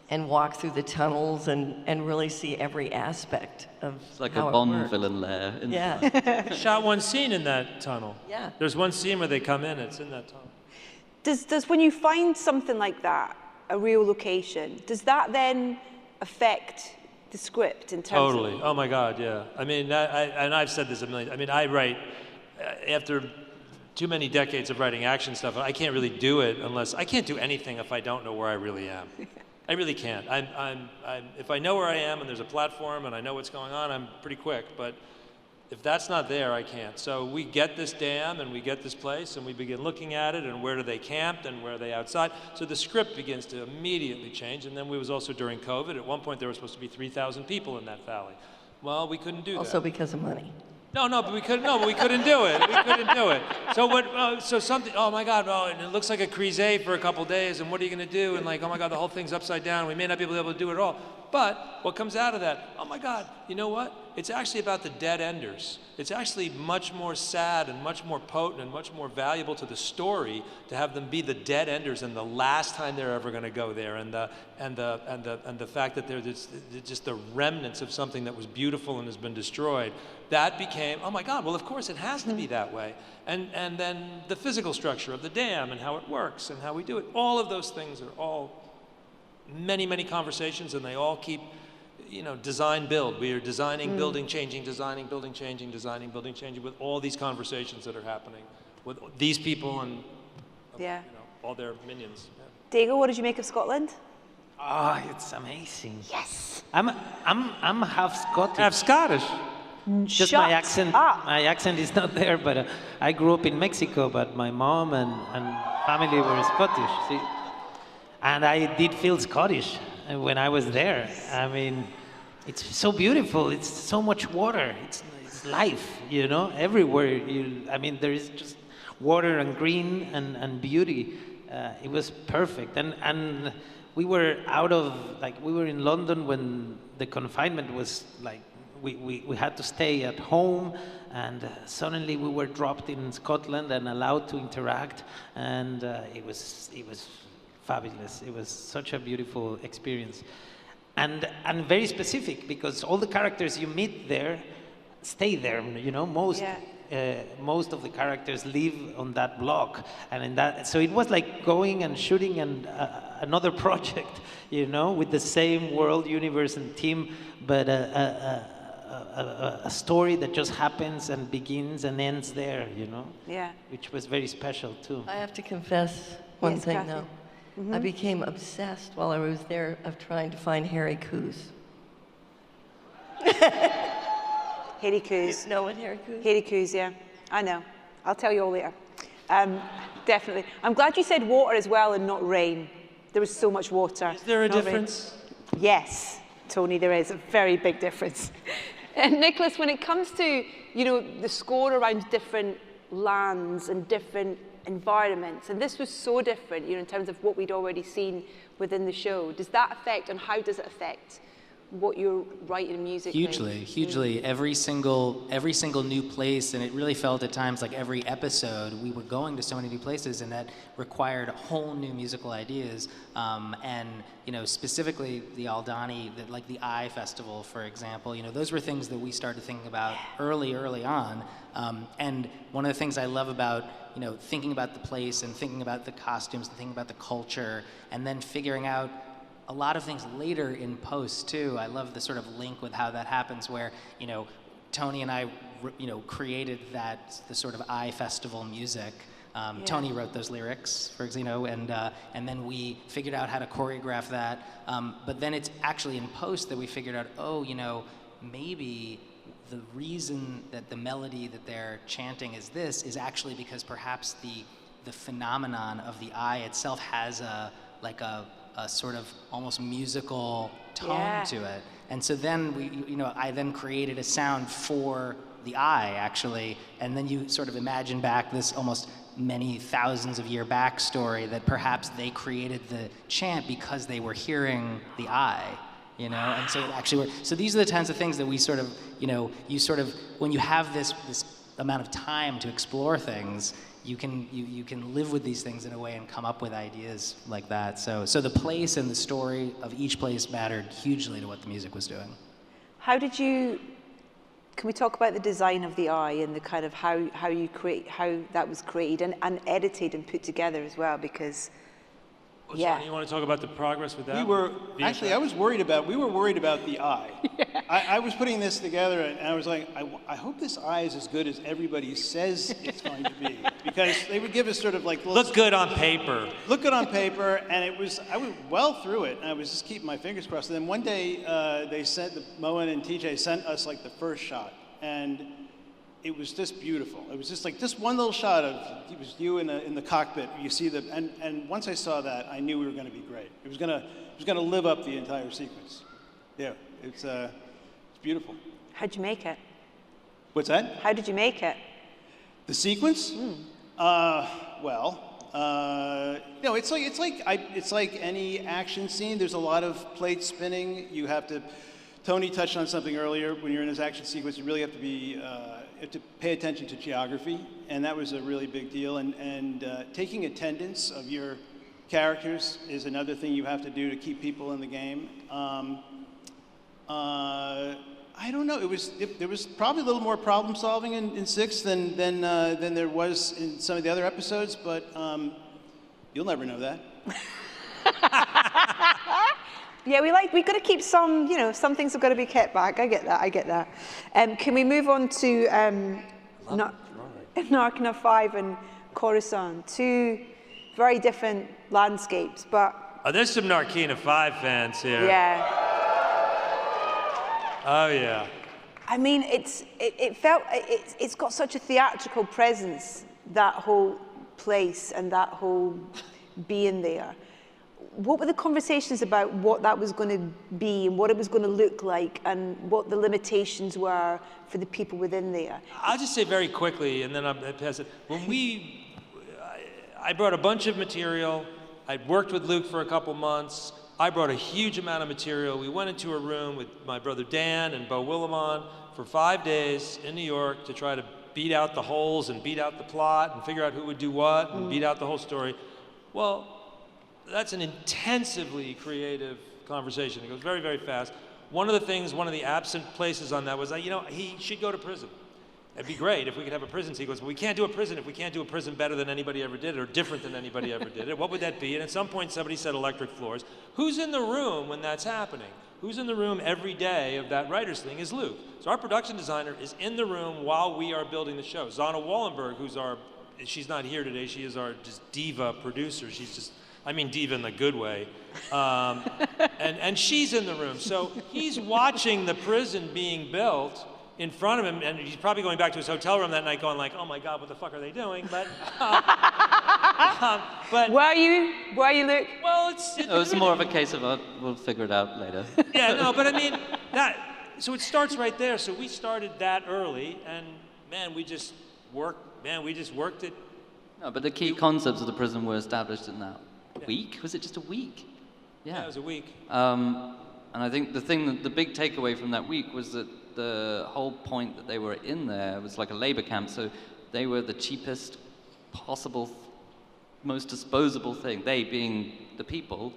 and walk through the tunnels and really see every aspect of it's like how a Bond worked. villain lair. Yeah. Shot one scene in that tunnel. Yeah. There's one scene where they come in, it's in that tunnel. Does when you find something like that, a real location, does that then affect the script in terms Totally. of... Oh my God, yeah. I mean, and I've said this a million. I mean, I write after too many decades of writing action stuff. I can't really do it unless I can't do anything if I don't know where I really am. I really can't. If I know where I am and there's a platform and I know what's going on, I'm pretty quick. But if that's not there, I can't. So we get this dam and we get this place and we begin looking at it and where do they camp and where are they outside. So the script begins to immediately change. And then we was also during COVID. At one point there were supposed to be 3,000 people in that valley. Well, we couldn't do that. Also because of money. No, but we couldn't. No, but we couldn't do it. We couldn't do it. So what? So something. Oh my God! Oh, and it looks like a crise for a couple days. And what are you going to do? And like, oh my God, the whole thing's upside down. We may not be able to do it all. But what comes out of that? Oh my God! You know what? It's actually about the dead enders. It's actually much more sad and much more potent and much more valuable to the story to have them be the dead enders and the last time they're ever going to go there, and the fact that they're just the remnants of something that was beautiful and has been destroyed. That became, oh my God, well of course it has to be that way. And then the physical structure of the dam and how it works and how we do it. All of those things are all many, many conversations, and they all keep, design, build. We are designing, building, changing, designing, building, changing, designing, building, changing, with all these conversations that are happening with these people and all their minions. Yeah. Diego, what did you make of Scotland? Oh, it's amazing. Yes. I'm half Scottish. Half Scottish. Just my accent. My accent is not there, but I grew up in Mexico, but my mom and family were Scottish. See? And I did feel Scottish when I was there. I mean, it's so beautiful. It's so much water. It's life, everywhere. There is just water and green and beauty. It was perfect. And we were we were in London when the confinement was like, we had to stay at home, and suddenly we were dropped in Scotland and allowed to interact, and it was fabulous. It was such a beautiful experience, and very specific, because all the characters you meet there stay there. Most of the characters live on that block, and so it was like going and shooting another project, with the same world, universe, and team, but a story that just happens and begins and ends there, Yeah. Which was very special too. I have to confess one thing Kathy. now. Mm-hmm. I became obsessed while I was there of trying to find Harry Coos. Harry Coos. You know what Harry Coos? Harry Coos, yeah. I know. I'll tell you all later. Definitely. I'm glad you said water as well and not rain. There was so much water. Is there a not difference? Rain. Yes, Tony, there is a very big difference. And Nicholas, when it comes to, the score around different lands and different environments, and this was so different, in terms of what we'd already seen within the show, does that affect, and how does it affect what you're writing musically? Hugely. Every single new place, and it really felt at times like every episode we were going to so many new places, and that required whole new musical ideas. And specifically the Aldani, like the Eye Festival, for example. Those were things that we started thinking about early on. And one of the things I love about thinking about the place and thinking about the costumes and thinking about the culture, and then figuring out a lot of things later in post too. I love the sort of link with how that happens, where Tony and I created the sort of Eye Festival music. Tony wrote those lyrics, for example, and then we figured out how to choreograph that. But then it's actually in post that we figured out, maybe the reason that the melody that they're chanting is actually because perhaps the phenomenon of the eye itself has a sort of almost musical tone to it. And so then I then created a sound for the eye, actually, and then you sort of imagine back this almost many thousands of year backstory that perhaps they created the chant because they were hearing the eye, and so it actually worked. So these are the kinds of things that we sort of, you sort of, when you have this amount of time to explore things, you can live with these things in a way and come up with ideas like that. So the place and the story of each place mattered hugely to what the music was doing. Can we talk about the design of the eye and the kind of how that was created and edited and put together as well? Because You want to talk about the progress with that? We were worried about the eye. I was putting this together, and I was like, I hope this eye is as good as everybody says it's going to be, because they would give us sort of like look good on paper. Look good on paper, and I went well through it, and I was just keeping my fingers crossed. And then one day, Moen and TJ sent us like the first shot, and it was just beautiful. It was just like this one little shot of it was you in the cockpit. You see and once I saw that, I knew we were going to be great. It was going to live up the entire sequence. Yeah, it's beautiful. How'd you make it? What's that? How did you make it? The sequence? It's like any action scene. There's a lot of plate spinning. You have to. Tony touched on something earlier. When you're in this action sequence, you really have to be. You have to pay attention to geography, and that was a really big deal. And taking attendance of your characters is another thing you have to do to keep people in the game. I don't know. There was probably a little more problem solving in 6 than there was in some of the other episodes, but you'll never know that. Yeah, we got to keep some. Some things have got to be kept back. I get that. Can we move on to Narkina 5 and Coruscant? 2 very different landscapes, but. Oh, there's some Narkina 5 fans here. Yeah. Oh yeah. I mean, it's got such a theatrical presence, that whole place and that whole being there. What were the conversations about what that was going to be and what it was going to look like and what the limitations were for the people within there? I'll just say very quickly, and then I'll pass it. I brought a bunch of material. I'd worked with Luke for a couple months. I brought a huge amount of material. We went into a room with my brother Dan and Beau Willimon for 5 days in New York to try to beat out the holes and beat out the plot and figure out who would do what and beat out the whole story. Well, that's an intensively creative conversation. It goes very, very fast. One of the absent places on that was, he should go to prison. It'd be great if we could have a prison sequence, but we can't do a prison if we can't do a prison better than anybody ever did it or different than anybody ever did it. What would that be? And at some point somebody said electric floors. Who's in the room when that's happening? Who's in the room every day of that writer's thing is Luke. So our production designer is in the room while we are building the show. Zana Wallenberg, she's not here today, she is our just diva producer. She's just, I mean diva in the good way. And she's in the room. So he's watching the prison being built in front of him, and he's probably going back to his hotel room that night going like, oh my God, what the fuck are they doing? But Were you, Luke? Well, it was more of a case of we'll figure it out later. Yeah, no, but I mean, so it starts right there. So we started that early, and man, we just worked it. No, but the key concepts of the prison were established in that week. Was it just a week? Yeah, it was a week. And I think the big takeaway from that week was that the whole point that they were in there was like a labor camp, so they were the cheapest possible, most disposable thing, they being the people,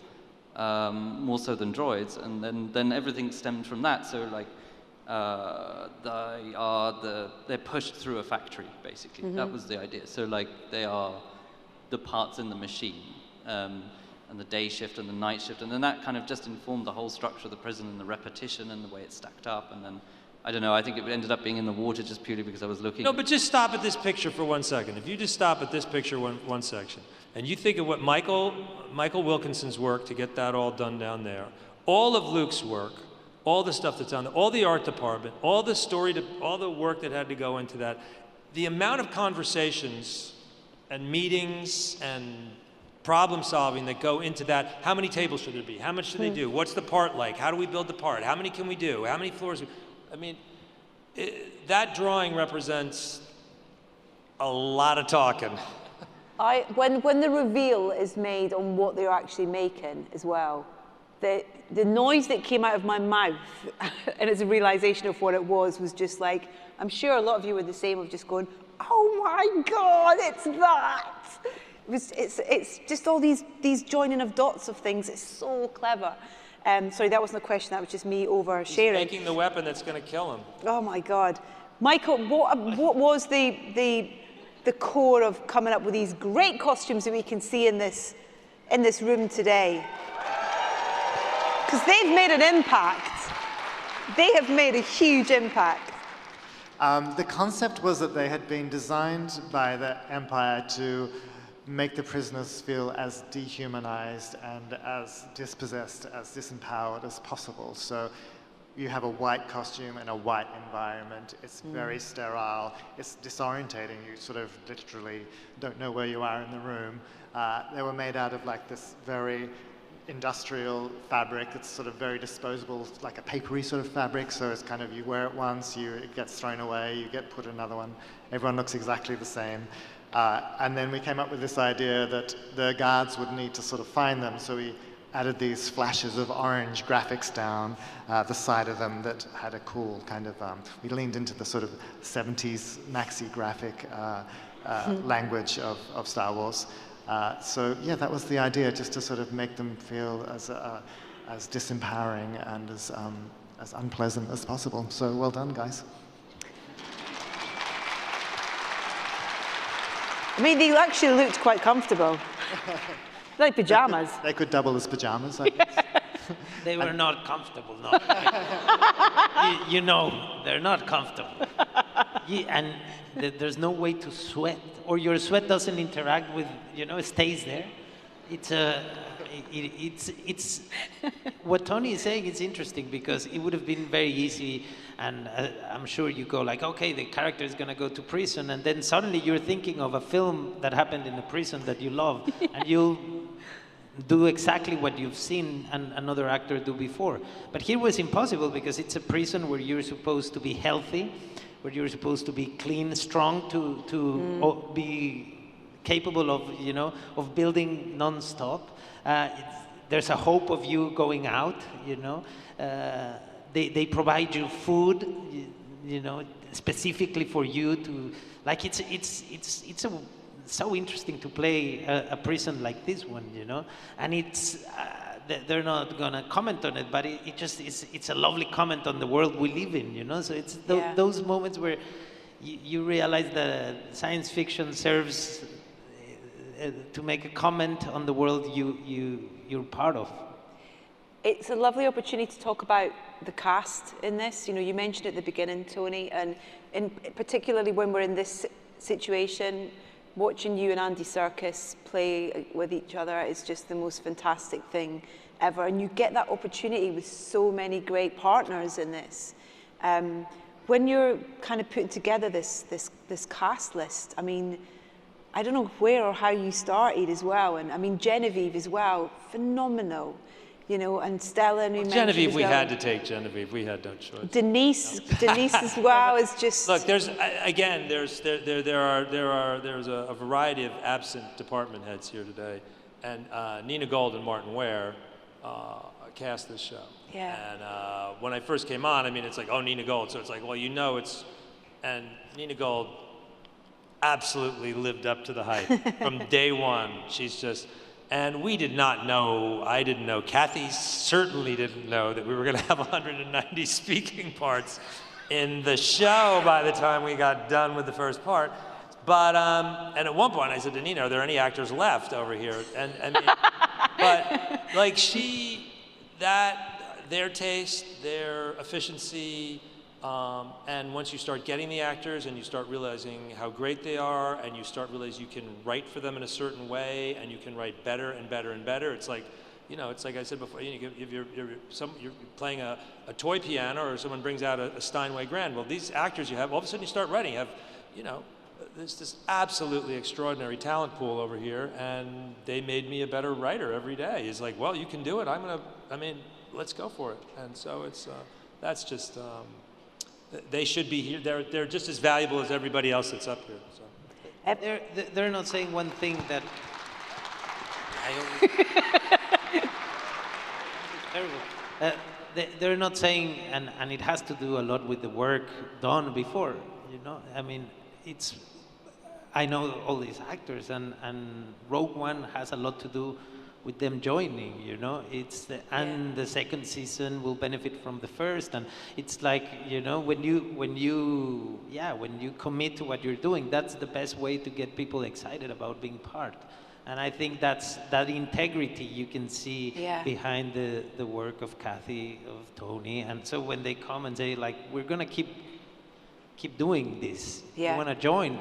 more so than droids, and then everything stemmed from that, so like they're pushed through a factory, basically. Mm-hmm. That was the idea. So like they are the parts in the machine, and the day shift and the night shift, and then that kind of just informed the whole structure of the prison and the repetition and the way it stacked up, and then I don't know, I think it ended up being in the water just purely because I was looking. No, but just stop at this picture for 1 second. If you just stop at this picture one section, and you think of what Michael Wilkinson's work to get that all done down there, all of Luke's work, all the stuff that's on there, all the art department, all the work that had to go into that, the amount of conversations and meetings and problem solving that go into that. How many tables should there be? How much should they do? What's the part like? How do we build the part? How many can we do? How many floors? I mean, that drawing represents a lot of talking. When the reveal is made on what they're actually making as well, the noise that came out of my mouth and as a realization of what it was just like, I'm sure a lot of you were the same of just going, oh my God, it's that. It's just all these joining of dots of things. It's so clever. Sorry, that wasn't a question. That was just me oversharing. He's making the weapon that's going to kill him. Oh my God, Michael, what was the core of coming up with these great costumes that we can see in this room today? Because they've made an impact. They have made a huge impact. The concept was that they had been designed by the Empire to make the prisoners feel as dehumanized and as dispossessed, as disempowered as possible. So you have a white costume in a white environment. It's very sterile. It's disorientating. You sort of literally don't know where you are in the room. They were made out of like this very industrial fabric. It's sort of very disposable, like a papery sort of fabric. So it's kind of, you wear it once, it gets thrown away, you get put another one. Everyone looks exactly the same. And then we came up with this idea that the guards would need to sort of find them. So we added these flashes of orange graphics down the side of them that had a cool kind of, we leaned into the sort of 70s maxi graphic language of Star Wars. So yeah, that was the idea, just to sort of make them feel as disempowering and as unpleasant as possible. So well done, guys. I mean, they actually looked quite comfortable. Like pajamas. They could double as pajamas, I guess. They were not comfortable, no. You know, they're not comfortable. And there's no way to sweat, or your sweat doesn't interact with, you know, it stays there. It's what Tony is saying is interesting, because it would have been very easy, and I'm sure you go like, okay, the character is going to go to prison, and then suddenly you're thinking of a film that happened in a prison that you love, and you'll do exactly what you've seen another actor do before. But here was impossible, because it's a prison where you're supposed to be healthy, where you're supposed to be clean, strong, to be capable of, you know, of building non-stop. There's a hope of you going out, you know. They provide you food, you know, specifically for you to, like, it's so interesting to play a prison like this one, you know. And it's, they're not gonna comment on it, but it's a lovely comment on the world we live in, you know. So it's those moments where you realize that science fiction serves to make a comment on the world you're part of. It's a lovely opportunity to talk about the cast in this. You know, you mentioned at the beginning, Tony, and particularly when we're in this situation, watching you and Andy Serkis play with each other is just the most fantastic thing ever. And you get that opportunity with so many great partners in this. When you're kind of putting together this cast list, I mean, I don't know where or how you started as well. And I mean, Genevieve as well, phenomenal. You know, and Stella, and Genevieve, we had to take Genevieve. We had no choice. Denise as well is just. Look, there's a variety of absent department heads here today, and Nina Gold and Martin Ware cast this show. Yeah. And when I first came on, I mean, it's like, oh, Nina Gold. So it's like, well, you know, and Nina Gold absolutely lived up to the hype from day one. She's just. And we did not know, I didn't know, Kathy certainly didn't know that we were going to have 190 speaking parts in the show by the time we got done with the first part. But, and at one point I said to Nina, are there any actors left over here? And I mean, but like their taste, their efficiency, and once you start getting the actors and you start realizing how great they are, and you start realizing you can write for them in a certain way, and you can write better and better and better. It's like, you know, it's like I said before, you know, if you're playing a toy piano, or someone brings out a Steinway Grand, well, these actors you have, all of a sudden you start writing, have, you know, there's this absolutely extraordinary talent pool over here, and they made me a better writer every day. It's like, well, you can do it. I mean, let's go for it. And so it's, that's just, they should be here. They're just as valuable as everybody else that's up here. So. They're not saying one thing that. They're not saying, and it has to do a lot with the work done before. You know, I mean, I know all these actors, and Rogue One has a lot to do with them joining, you know. The second season will benefit from the first, and it's like, you know, when you commit to what you're doing, that's the best way to get people excited about being part. And I think that integrity you can see behind the work of Kathy, of Tony, and so when they come and say, like, we're gonna keep doing this, you wanna join,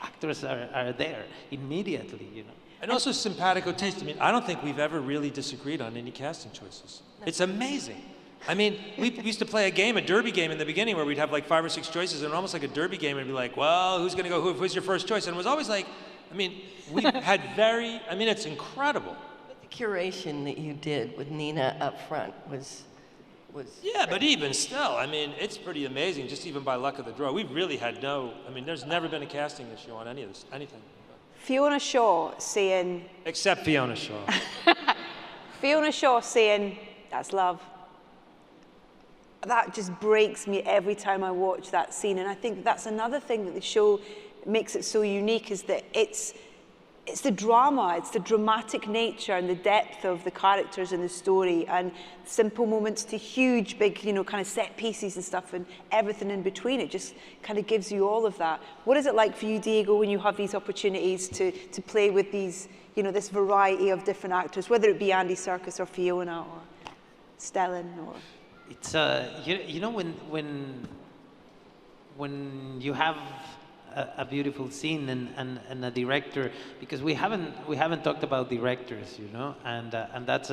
actors are there immediately, you know. And also simpatico taste. I mean, I don't think we've ever really disagreed on any casting choices. It's amazing. I mean, we used to play a derby game in the beginning, where we'd have like 5 or 6 choices, and almost like a derby game, and it'd be like, well, who's gonna go, who's your first choice? And it was always like, I mean, we had it's incredible. The curation that you did with Nina up front was. Yeah, but even still, I mean, it's pretty amazing, just even by luck of the draw. We've really had there's never been a casting issue on any of this, anything. Fiona Shaw saying... Except Fiona Shaw. Fiona Shaw saying, that's love. That just breaks me every time I watch that scene. And I think that's another thing that the show makes it so unique, is that it's the drama, it's the dramatic nature and the depth of the characters in the story, and simple moments to huge, big, kind of set pieces and stuff, and everything in between. It just kind of gives you all of that. What is it like for you, Diego, when you have these opportunities to play with these, this variety of different actors, whether it be Andy Serkis or Fiona or Stellan or... It's when you have a beautiful scene and a director, because we haven't talked about directors, and that's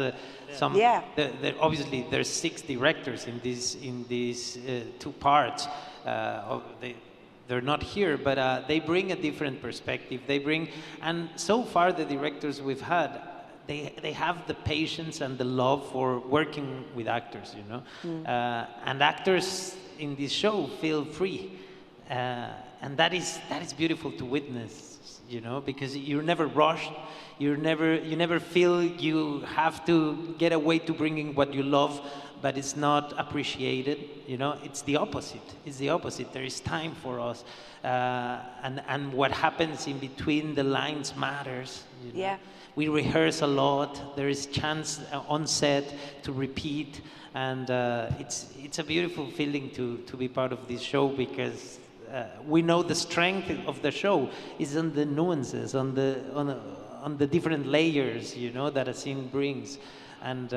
obviously there's 6 directors in these 2 parts. They're not here, but they bring a different perspective. And so far the directors we've had, they have the patience and the love for working with actors, and actors in this show feel free, and that is beautiful to witness, because you're never rushed, you never feel you have to get away to bringing what you love, but it's not appreciated, it's the opposite. There is time for us, and what happens in between the lines matters. Yeah. We rehearse a lot. There is chance on set to repeat, and it's a beautiful feeling to be part of this show, because we know the strength of the show is on the nuances, on the different layers, that a scene brings, and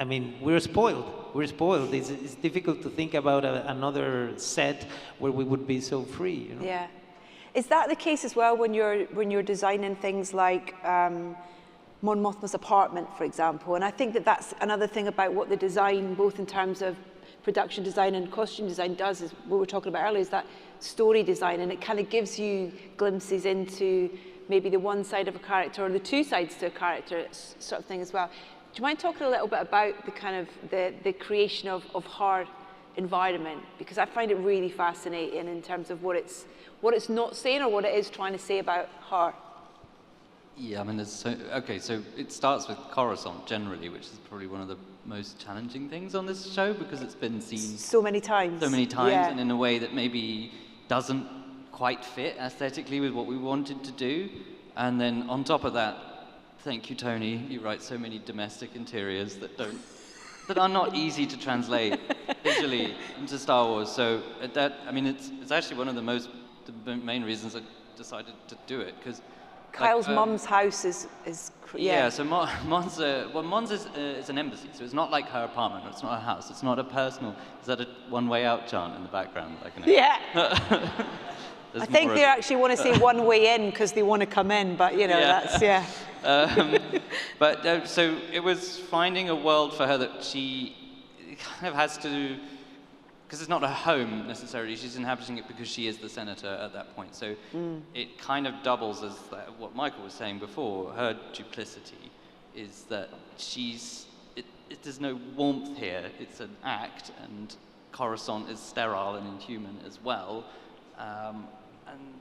I mean, we're spoiled. It's difficult to think about another set where we would be so free. Yeah. Is that the case as well when you're designing things like Mon Mothma's apartment, for example? And I think that's another thing about what the design, both in terms of production design and costume design, does, is what we were talking about earlier, is that story design, and it kind of gives you glimpses into maybe the one side of a character or the 2 sides to a character, sort of thing as well. Do you mind talking a little bit about the kind of the creation of her environment? Because I find it really fascinating in terms of what it's not saying or what it is trying to say about her. Yeah, I mean, so it starts with Coruscant generally, which is probably one of the most challenging things on this show, because it's been seen so many times, yeah. And in a way that maybe doesn't quite fit aesthetically with what we wanted to do. And then on top of that, thank you, Tony, you write so many domestic interiors that are not easy to translate visually into Star Wars. So it's actually one of the main reasons I decided to do it, because Kyle's mum's house is yeah. So Mon's is an embassy, so it's not like her apartment, or it's not her house, it's not a personal. Is that a one-way out chant in the background? Yeah. I think they actually want to say one way in because they want to come in, but that's so it was finding a world for her that she kind of has to, because it's not her home necessarily, she's inhabiting it because she is the senator at that point. So it kind of doubles as what Michael was saying before. Her duplicity is that there's no warmth here. It's an act, and Coruscant is sterile and inhuman as well. And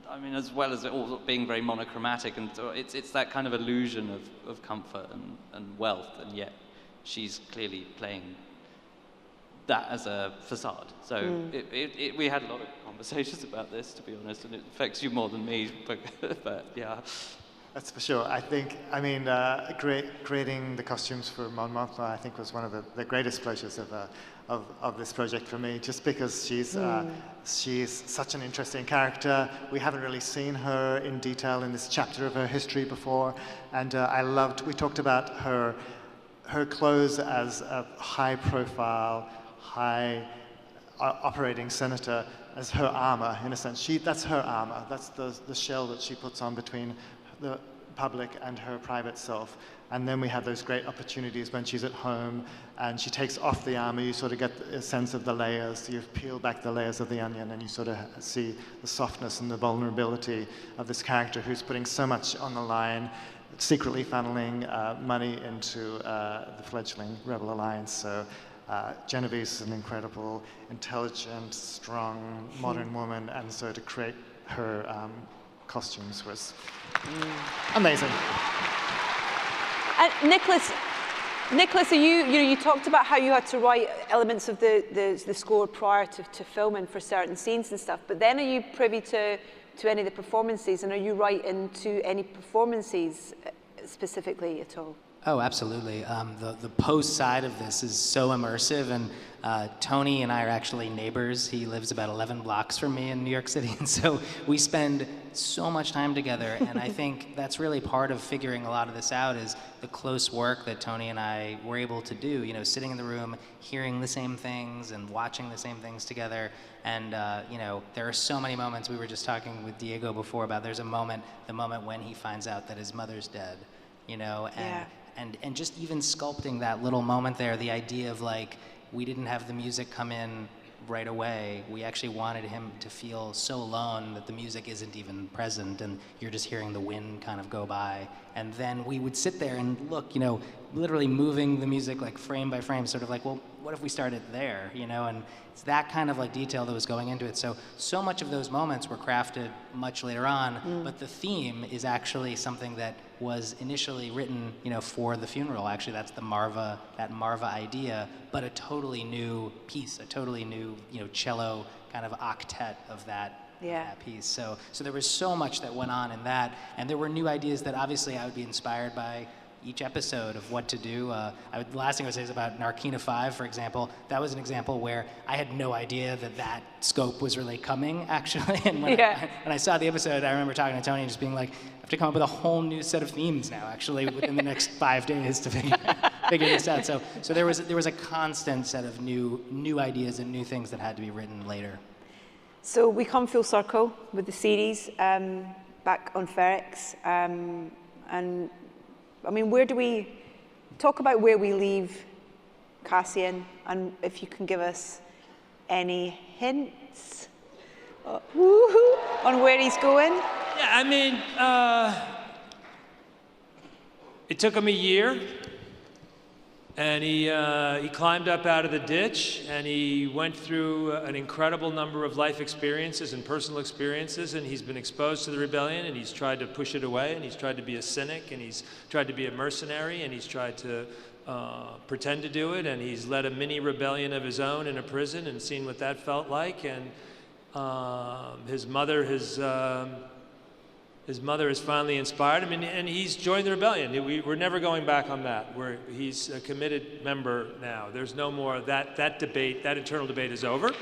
I mean, as well as it all being very monochromatic, and so it's that kind of illusion of comfort and wealth, and yet she's clearly playing that as a facade. So we had a lot of conversations about this, to be honest, and it affects you more than me, but yeah. That's for sure. I think, creating the costumes for Mon Mothma, I think, was one of the greatest pleasures of this project for me, just because she's such an interesting character. We haven't really seen her in detail in this chapter of her history before, and we talked about her clothes as a high-profile, operating senator, as her armor, in a sense. That's her armor. That's the shell that she puts on between the public and her private self. And then we have those great opportunities when she's at home and she takes off the armor. You sort of get a sense of the layers. You peel back the layers of the onion and you sort of see the softness and the vulnerability of this character who's putting so much on the line, secretly funneling money into the fledgling Rebel Alliance. So Genevieve is an incredible, intelligent, strong, modern woman, and so to create her costumes was amazing. And Nicholas, you talked about how you had to write elements of the score prior to filming for certain scenes and stuff, but then are you privy to any of the performances, and are you writing to any performances specifically at all? Oh, absolutely. The post side of this is so immersive, and Tony and I are actually neighbors. He lives about 11 blocks from me in New York City, and so we spend so much time together, and I think that's really part of figuring a lot of this out is the close work that Tony and I were able to do, you know, sitting in the room, hearing the same things and watching the same things together. And, you know, there are so many moments. We were just talking with Diego before about there's a moment, the moment when he finds out that his mother's dead, you know, and just even sculpting that little moment there, the idea of like, we didn't have the music come in right away. We actually wanted him to feel so alone that the music isn't even present and you're just hearing the wind kind of go by. And then we would sit there and look, you know, literally moving the music like frame by frame, sort of like, well, what if we started there, you know? And it's that kind of like detail that was going into it. So much of those moments were crafted much later on, but the theme is actually something that was initially written, you know, for the funeral. Actually, that's that Marva idea, but a totally new piece, a totally new, you know, cello kind of octet of that piece. So there was so much that went on in that, and there were new ideas that obviously I would be inspired by each episode of what to do. The last thing I would say is about Narkina 5, for example. That was an example where I had no idea that scope was really coming, actually. And when I saw the episode, I remember talking to Tony and just being like, I have to come up with a whole new set of themes now, actually, within the next 5 days to figure this out. So there was a constant set of new ideas and new things that had to be written later. So we come full circle with the series back on Ferrex, and I mean, where do we talk about where we leave Cassian, and if you can give us any hints on where he's going? Yeah, I mean, it took him a year, and he climbed up out of the ditch, and he went through an incredible number of life experiences and personal experiences, and he's been exposed to the rebellion, and he's tried to push it away, and he's tried to be a cynic, and he's tried to be a mercenary, and he's tried to pretend to do it, and he's led a mini rebellion of his own in a prison and seen what that felt like, and his mother has finally inspired him, and he's joined the rebellion. We're never going back on that. He's a committed member now. There's no more that debate. That internal debate is over.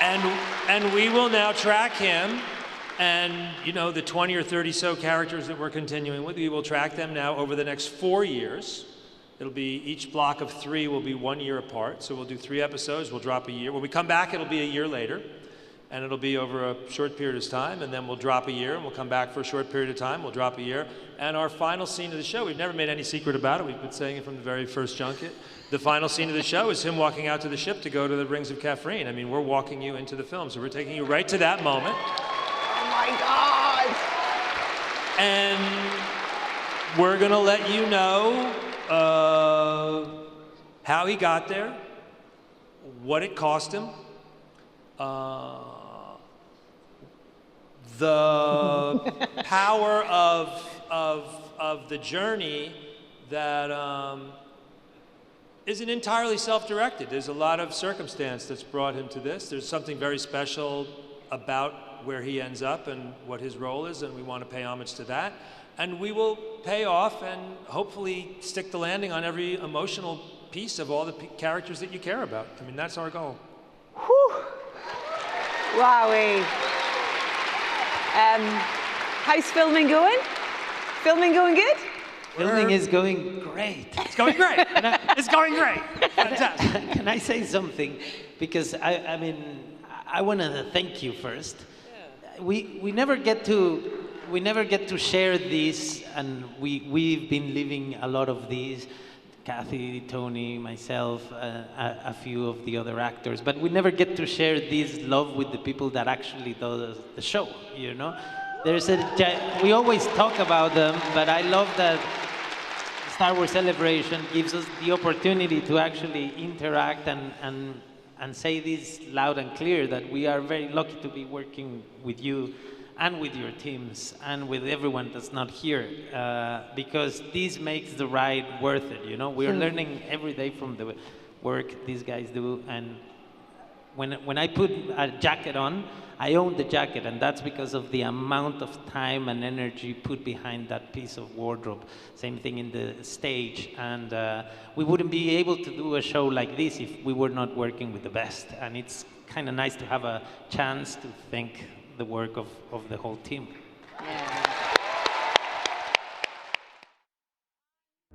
And we will now track him, and you know the 20 or 30 so characters that we're continuing with. We will track them now over the next 4 years. It'll be each block of 3 will be 1 year apart. So we'll do 3 episodes. We'll drop a year. When we come back, it'll be a year later. And it'll be over a short period of time, and then we'll drop a year, and we'll come back for a short period of time, we'll drop a year. And our final scene of the show, we've never made any secret about it, we've been saying it from the very first junket. The final scene of the show is him walking out to the ship to go to the Rings of Kaffrine. I mean, we're walking you into the film, so we're taking you right to that moment. Oh my God! And we're gonna let you know how he got there, what it cost him, the power of the journey that isn't entirely self-directed. There's a lot of circumstance that's brought him to this. There's something very special about where he ends up and what his role is, and we want to pay homage to that. And we will pay off and hopefully stick the landing on every emotional piece of all the characters that you care about. I mean, that's our goal. Whew. Wowee. How's filming going? Filming going good? Filming is going great. It's going great. It's going great. Fantastic. Can I say something? Because I mean, I want to thank you first. Yeah. We never get to share this, and we've been living a lot of these. Kathy, Tony, myself, a few of the other actors, but we never get to share this love with the people that actually do the show, you know? we always talk about them, but I love that Star Wars Celebration gives us the opportunity to actually interact and say this loud and clear, that we are very lucky to be working with you and with your teams and with everyone that's not here, because this makes the ride worth it, you know? We're learning every day from the work these guys do, and when I put a jacket on, I own the jacket, and that's because of the amount of time and energy put behind that piece of wardrobe. Same thing in the stage, and we wouldn't be able to do a show like this if we were not working with the best, and it's kind of nice to have a chance to thank the work of the whole team.